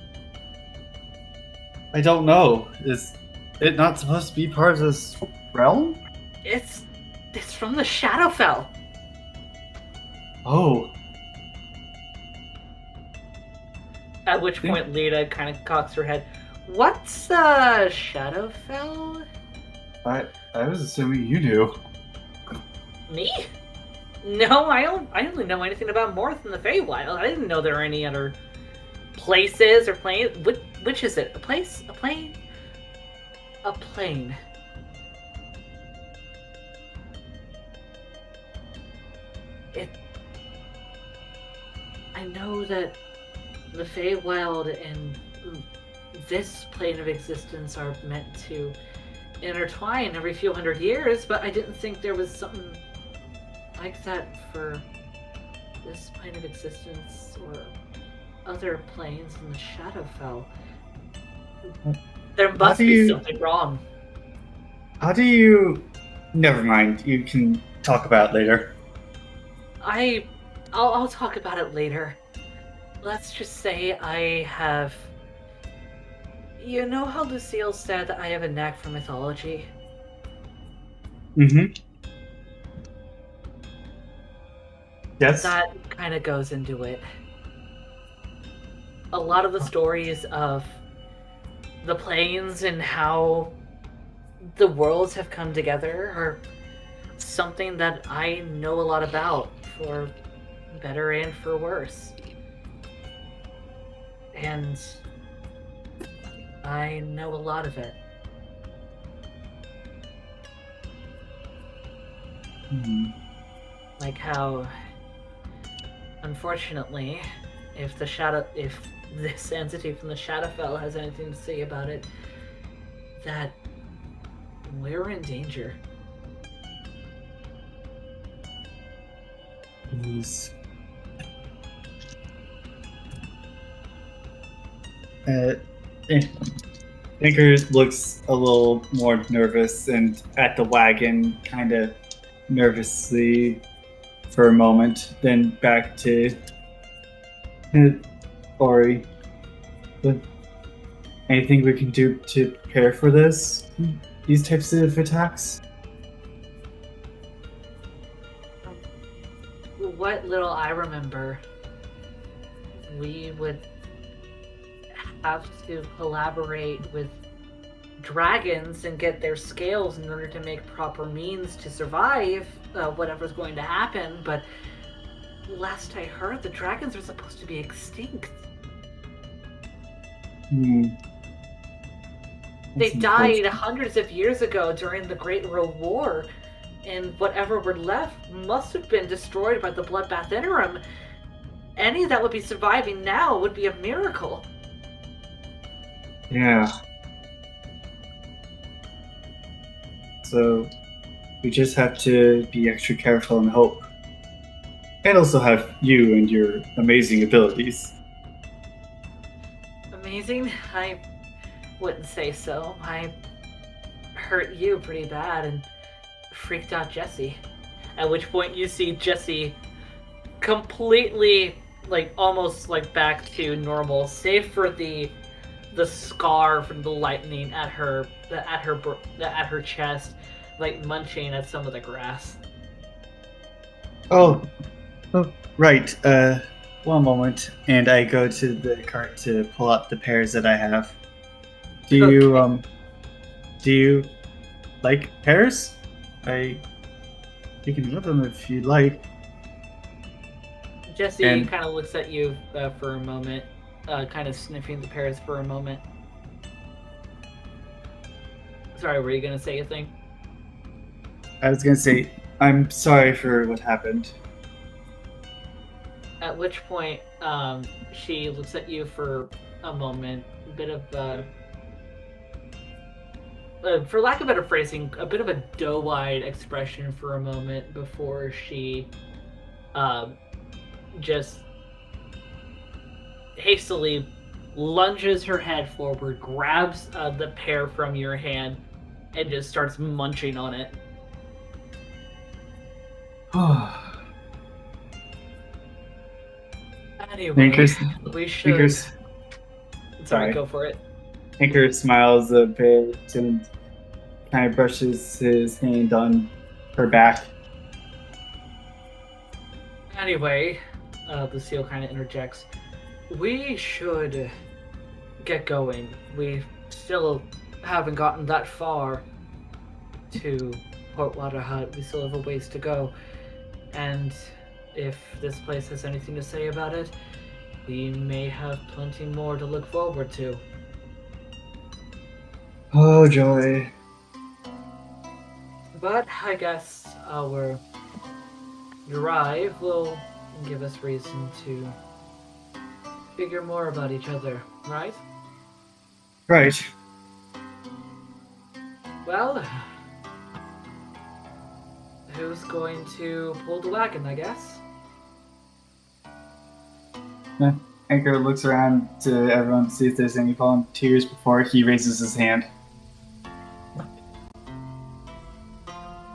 I don't know. Is it not supposed to be part of this realm? It's from the Shadowfell. Oh, At which point Lita kind of cocks her head. What's Shadowfell? I was assuming you knew. Me? No, I only know anything about Morth and the Feywild. I didn't know there were any other places or planes. Which is it? A place? A plane? A plane. I know that the Feywild and this plane of existence are meant to intertwine every few hundred years, but I didn't think there was something like that for this plane of existence or other planes in the Shadowfell. There must be something wrong. How do you... Never mind. You can talk about it later. I'll talk about it later. Let's just say I have... You know how Lucille said that I have a knack for mythology? Mm-hmm. Yes? That kind of goes into it. A lot of the stories of the planes and how the worlds have come together are something that I know a lot about, for better and for worse. And I know a lot of it. Like how, unfortunately, if this entity from the Shadowfell has anything to say about it, that we're in danger. Please. Tinker looks a little more nervous and at the wagon, kind of nervously for a moment, then back to Ori. But anything we can do to prepare for these types of attacks? What little I remember, we would have to collaborate with dragons and get their scales in order to make proper means to survive whatever's going to happen. But last I heard, the dragons are supposed to be extinct. They died hundreds of years ago during the Great World War, and whatever were left must have been destroyed by the Bloodbath Interim. Any that would be surviving now would be a miracle. Yeah. So we just have to be extra careful and hope. And also have you and your amazing abilities. Amazing? I wouldn't say so. I hurt you pretty bad and freaked out Jessie. At which point you see Jessie completely, like, almost like back to normal, save for the scar from the lightning at her chest, like munching at some of the grass. Oh, right. One moment, and I go to the cart to pull out the pears that I have. Do you like pears? You can have them if you like. Jessie And- kind of looks at you for a moment, kind of sniffing the pears for a moment. Sorry, were you gonna say a thing? I was gonna say, I'm sorry for what happened. At which point, she looks at you for a moment, a bit of, for lack of better phrasing, a bit of a doe-eyed expression for a moment before she, just hastily lunges her head forward, grabs the pear from your hand, and just starts munching on it. Anyway, we should... Anchor's, Sorry, go for it. Anchor smiles a bit and kind of brushes his hand on her back. Anyway, Lucille kind of interjects. We should get going. We still haven't gotten that far to Portwater Hut. We still have a ways to go. And if this place has anything to say about it, we may have plenty more to look forward to. Oh, joy. But I guess our drive will give us reason to figure more about each other, right? Right. Well, who's going to pull the wagon, I guess? Anchor looks around to everyone to see if there's any volunteers before he raises his hand.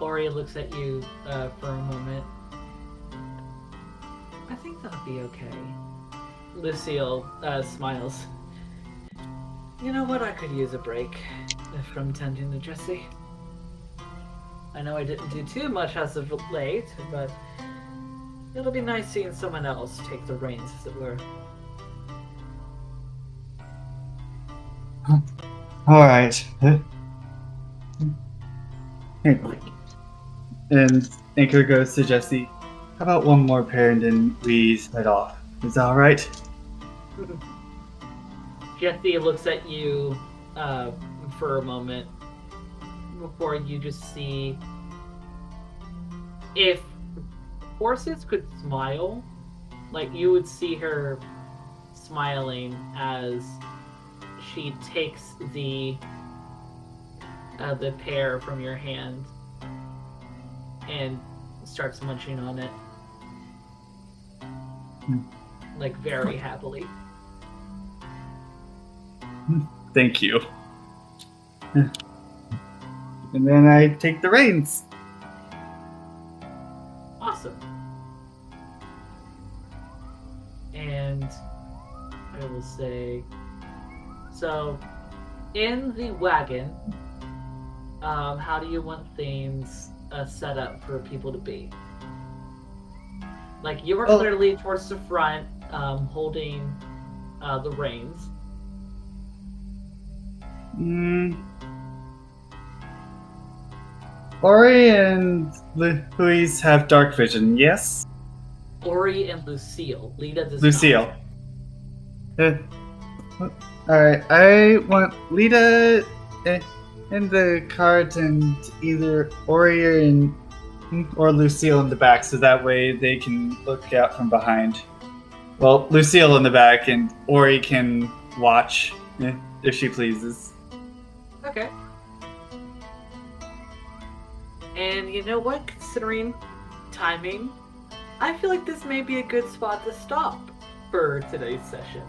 Ori looks at you for a moment. I think that'll be okay. Lucille smiles. You know what? I could use a break from tending to Jessie. I know I didn't do too much as of late, but it'll be nice seeing someone else take the reins, as it were. Alright. And Anchor goes to Jessie. How about one more pair and then we head off? Is that alright? Jessie looks at you for a moment before you just see if horses could smile, like you would see her smiling as she takes the pear from your hand and starts munching on it, like very happily. Thank you. And then I take the reins. Awesome. And I will say, so in the wagon, how do you want things set up for people to be? Like, you were clearly towards the front, holding the reins. Ori and Louise have dark vision, yes? Ori and Lucille. Lita does Lucille. Alright, I want Lita in the cart and either Ori or Lucille in the back, so that way they can look out from behind. Well, Lucille in the back and Ori can watch if she pleases. Okay. And you know what? Considering timing, I feel like this may be a good spot to stop for today's session.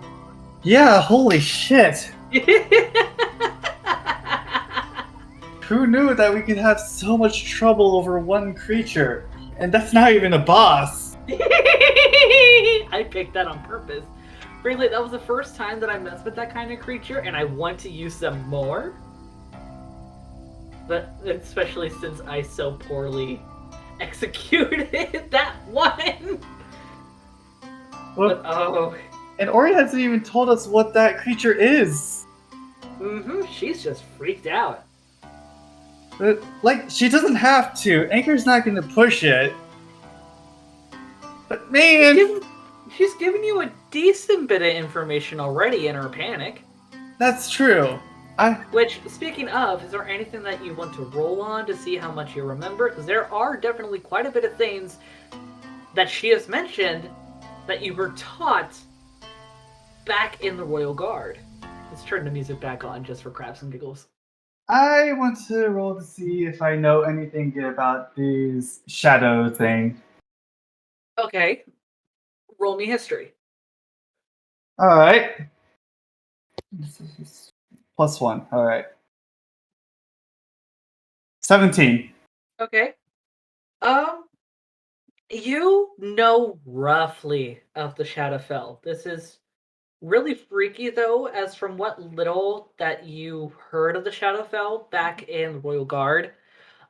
Yeah, holy shit! Who knew that we could have so much trouble over one creature? And that's not even a boss! I picked that on purpose. Really, that was the first time that I messed with that kind of creature, and I want to use them more. But especially since I so poorly executed that one. Well, but, and Ori hasn't even told us what that creature is. She's just freaked out. But, like, she doesn't have to. Anchor's not going to push it. But man, She's given you a decent bit of information already in her panic. That's true. Which, speaking of, is there anything that you want to roll on to see how much you remember? Because there are definitely quite a bit of things that she has mentioned that you were taught back in the Royal Guard. Let's turn the music back on just for craps and giggles. I want to roll to see if I know anything good about these shadow thing. Okay. Roll me history. Alright. +1. Alright. 17. Okay. You know roughly of the Shadowfell. This is really freaky, though, as from what little that you heard of the Shadowfell back in the Royal Guard,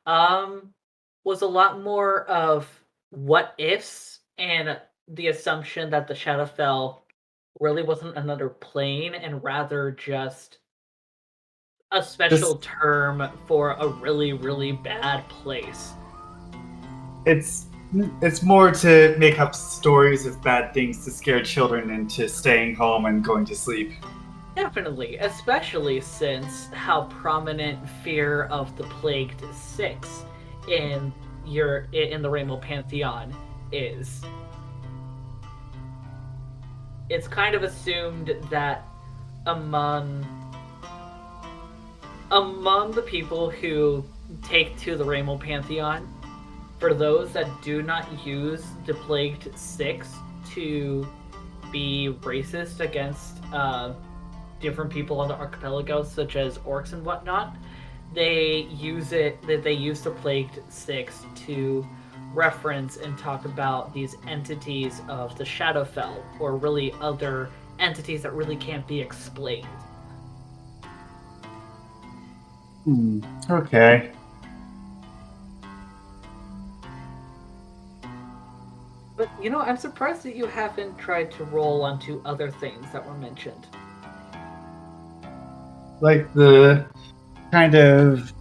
was a lot more of what ifs and the assumption that the Shadowfell really wasn't another plane and rather just a special term for a really, really bad place. It's more to make up stories of bad things to scare children into staying home and going to sleep. Definitely, especially since how prominent fear of the Plagued Six in the Rainbow Pantheon is. It's kind of assumed that among the people who take to the Rainbow Pantheon, for those that do not use the Plagued Six to be racist against different people on the archipelago, such as orcs and whatnot, they use the Plagued Six to reference and talk about these entities of the Shadowfell, or really other entities that really can't be explained. Okay. But, I'm surprised that you haven't tried to roll onto other things that were mentioned. Like the kind of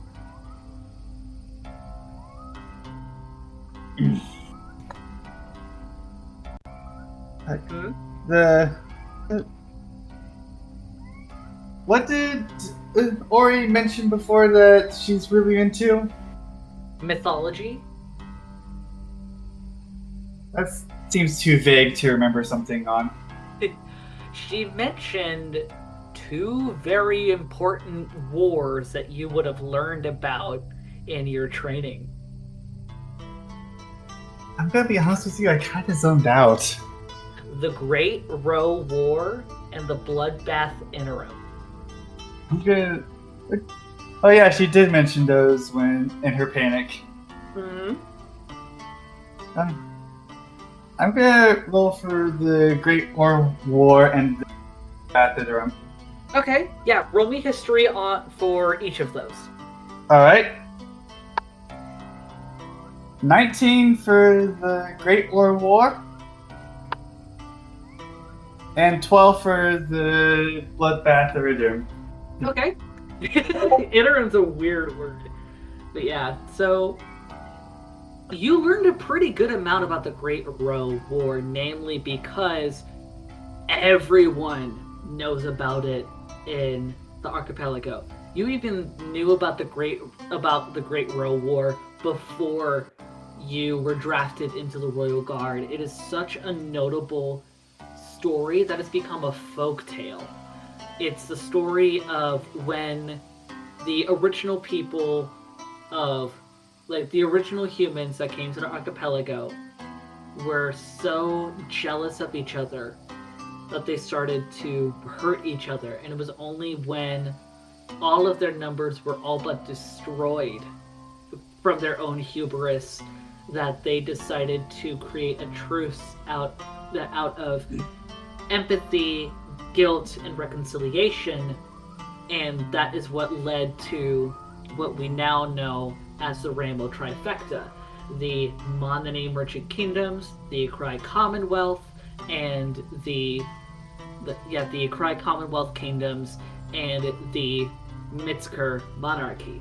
What did Ori mention before that she's really into? Mythology? That seems too vague to remember something on. She mentioned 2 very important wars that you would have learned about in your training. I'm gonna be honest with you, I kind of zoned out. The Great Row War and the Bloodbath Interim. I'm gonna... Oh yeah, she did mention those when in her panic. Mm-hmm. I'm gonna roll for the Great War and the Bath Interim. Okay, yeah, roll me history for each of those. Alright. 19 for the Great War. And 12 for the Bloodbath Interim. Okay. Interim's a weird word. But yeah, so you learned a pretty good amount about the Great Row War, namely because everyone knows about it in the archipelago. You even knew about the Great Row War before you were drafted into the Royal Guard. It is such a notable story that has become a folk tale. It's the story of when the original people of, like, the original humans that came to the archipelago were so jealous of each other that they started to hurt each other. And it was only when all of their numbers were all but destroyed from their own hubris that they decided to create a truce out of empathy, guilt, and reconciliation, and that is what led to what we now know as the Rainbow Trifecta: the Monany Merchant Kingdoms, the Ikrai Commonwealth, and the Ikrai Commonwealth Kingdoms, and the Mitsker Monarchy.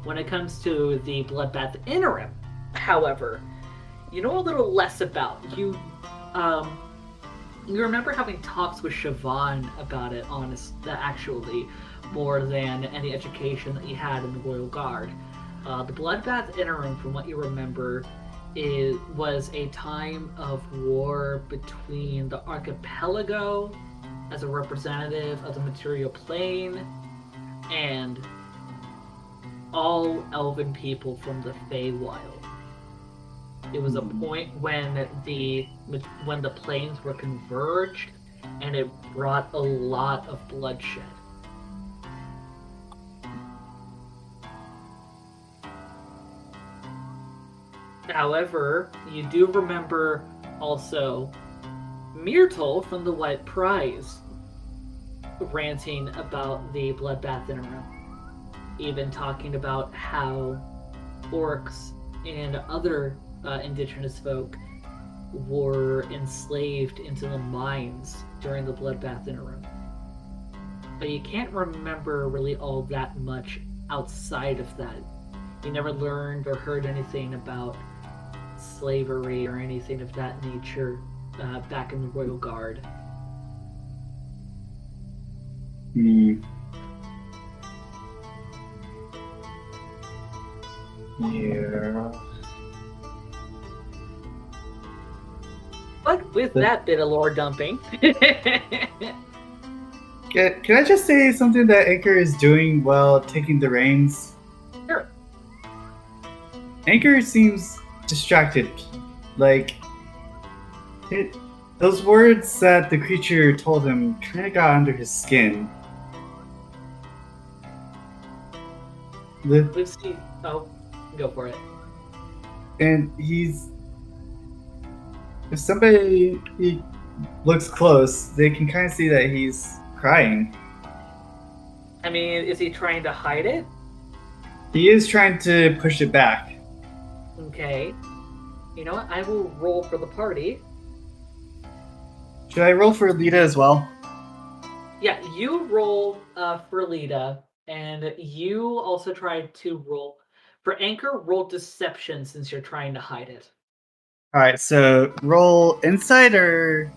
When it comes to the Bloodbath Interim, however, you know a little less about. You remember having talks with Siobhan about it, actually, more than any education that you had in the Royal Guard. The Bloodbath Interim, from what you remember, was a time of war between the archipelago as a representative of the material plane and all elven people from the Feywild. It was a point when the planes were converged, and it brought a lot of bloodshed. However, you do remember also Myrtle from the White Prize ranting about the Bloodbath Interim, even talking about how orcs and other indigenous folk were enslaved into the mines during the Bloodbath Interim. But you can't remember really all that much outside of that. You never learned or heard anything about slavery or anything of that nature back in the Royal Guard. Yeah. But with that bit of lore dumping, Can I just say something that Ankor is doing while taking the reins? Sure. Ankor seems distracted. Like, those words that the creature told him kind of got under his skin. Let's see. Oh, go for it. And if somebody looks close, they can kind of see that he's crying. I mean, is he trying to hide it? He is trying to push it back. Okay. You know what? I will roll for the party. Should I roll for Lita as well? Yeah, you roll for Lita, and you also tried to roll For Ankor, roll deception since you're trying to hide it. All right, so roll insight or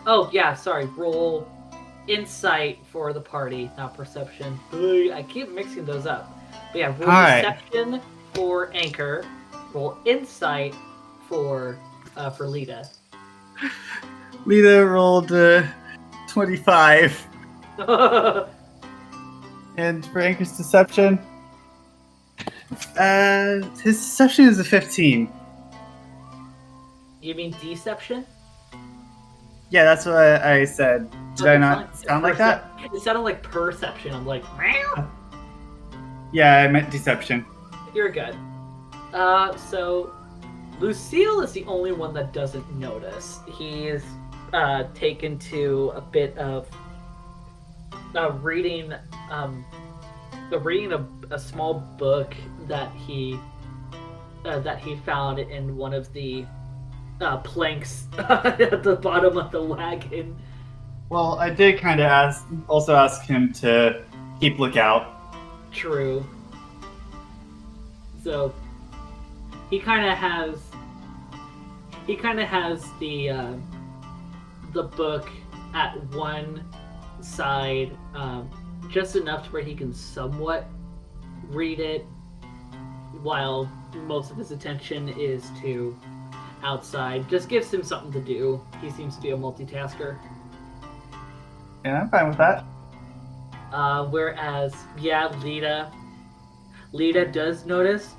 Oh, yeah, sorry. Roll insight for the party, not perception. Ugh, I keep mixing those up. But yeah, roll Alright. deception for Ankor. Roll insight for Lita. Lita rolled 25, and for Anchor's deception, his deception is a 15. You mean deception? Yeah, that's what I said. Did I not sound like that? It sounded like perception. I'm like, meow. Yeah, I meant deception. You're good. So Lucille is the only one that doesn't notice. He's taken to a bit of reading a small book that he found in one of the planks at the bottom of the wagon. Well, I did kind of also ask him to keep lookout. True. So he kind of has the book at one side, just enough to where he can somewhat read it, while most of his attention is to outside. Just gives him something to do. He seems to be a multitasker. Yeah, I'm fine with that. Whereas, yeah, Lita does notice,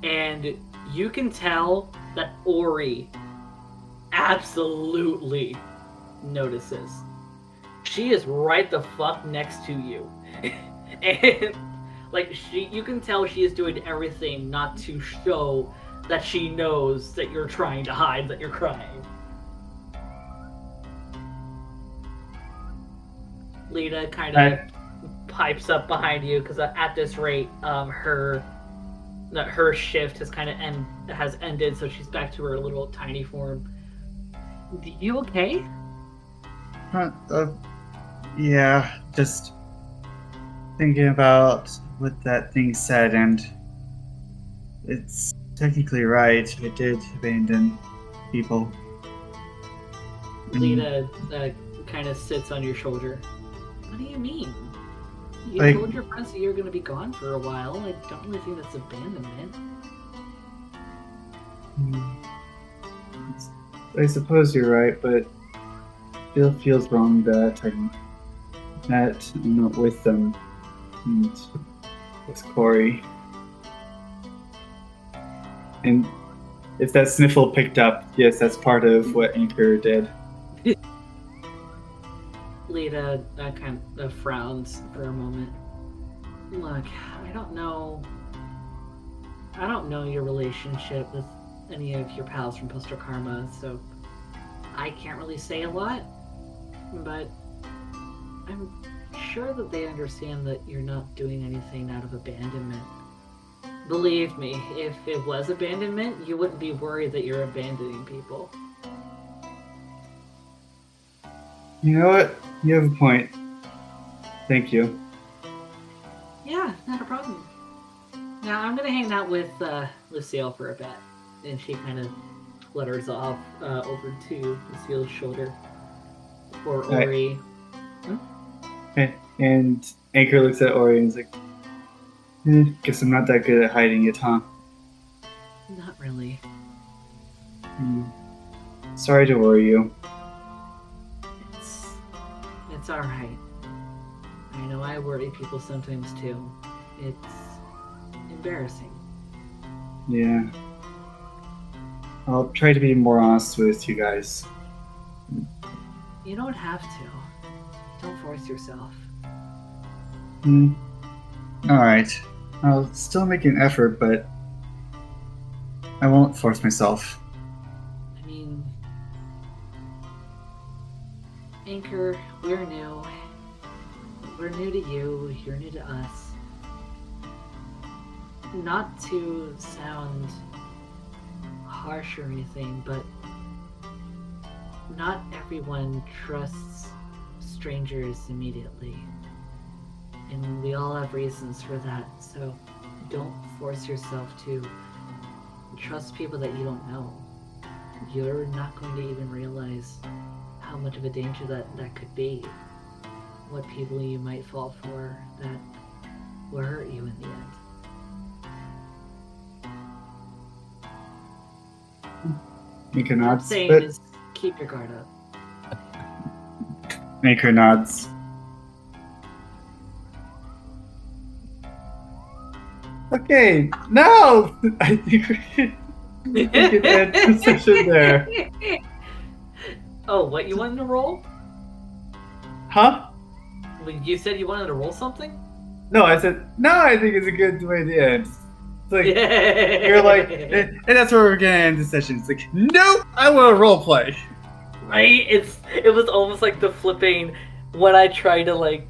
and you can tell that Ori absolutely notices. She is right the fuck next to you. And like you can tell she is doing everything not to show that she knows that you're trying to hide that you're crying. Lita kind of pipes up behind you because at this rate, her shift has kind of ended, so she's back to her little tiny form. You okay? Yeah, just thinking about what that thing said, and it's technically right. I did abandon people. Lita kind of sits on your shoulder. What do you mean? You Like- told your friends that you were going to be gone for a while. I don't really think that's abandonment. I suppose you're right, but it still feels wrong that I'm not with them and with Corey. And if that sniffle picked up, yes, that's part of what Ankor did. Lita kind of frowns for a moment. Look, I don't know your relationship with any of your pals from Poster Karma, so I can't really say a lot, but I'm sure that they understand that you're not doing anything out of abandonment. Believe me, if it was abandonment, you wouldn't be worried that you're abandoning people. You know what? You have a point. Thank you. Yeah, not a problem. Now I'm gonna hang out with Lucille for a bit, and she kind of flutters off over to Lucille's shoulder. Or Right. Ori. Okay. And Ankor looks at Ori and is like, guess I'm not that good at hiding it, huh? Not really. Sorry to worry you. It's all right. I know I worry people sometimes too. It's embarrassing. Yeah. I'll try to be more honest with you guys. You don't have to. Don't force yourself. Alright. I'll still make an effort, but I won't force myself. I mean, Ankor, we're new. We're new to you, you're new to us. Not to sound harsh or anything, but not everyone trusts strangers immediately. And we all have reasons for that, so don't force yourself to trust people that you don't know, you're not going to even realize how much of a danger that could be. What people you might fall for that will hurt you in the end. Anchor What I'm nods. saying But is keep your guard up. Anchor nods. Okay, now I think we can end the session there. Oh, what, you wanted to roll? Huh? You said you wanted to roll something? No, I said, no, I think it's a good way to end. It's like, you're like, and that's where we're gonna end the session. It's like, nope, I want to roleplay. Right? It was almost like the flipping when I tried to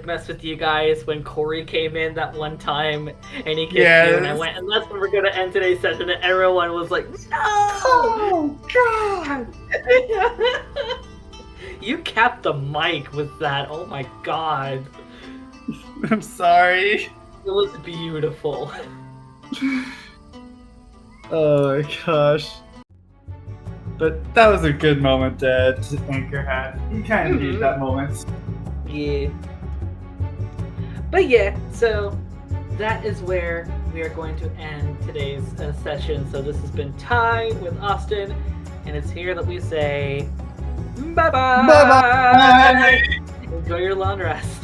mess with you guys when Corey came in that one time and he kissed you and I went, and that's when we're gonna end today's session, and everyone was like, no! Oh God! You capped the mic with that. Oh my god. I'm sorry. It was beautiful. Oh my gosh. But that was a good moment that Anchor had. He kind of needed that moment. Yeah. But yeah, so that is where we are going to end today's session. So this has been Ty with Austin, and it's here that we say bye-bye. Bye-bye! Enjoy your long rest.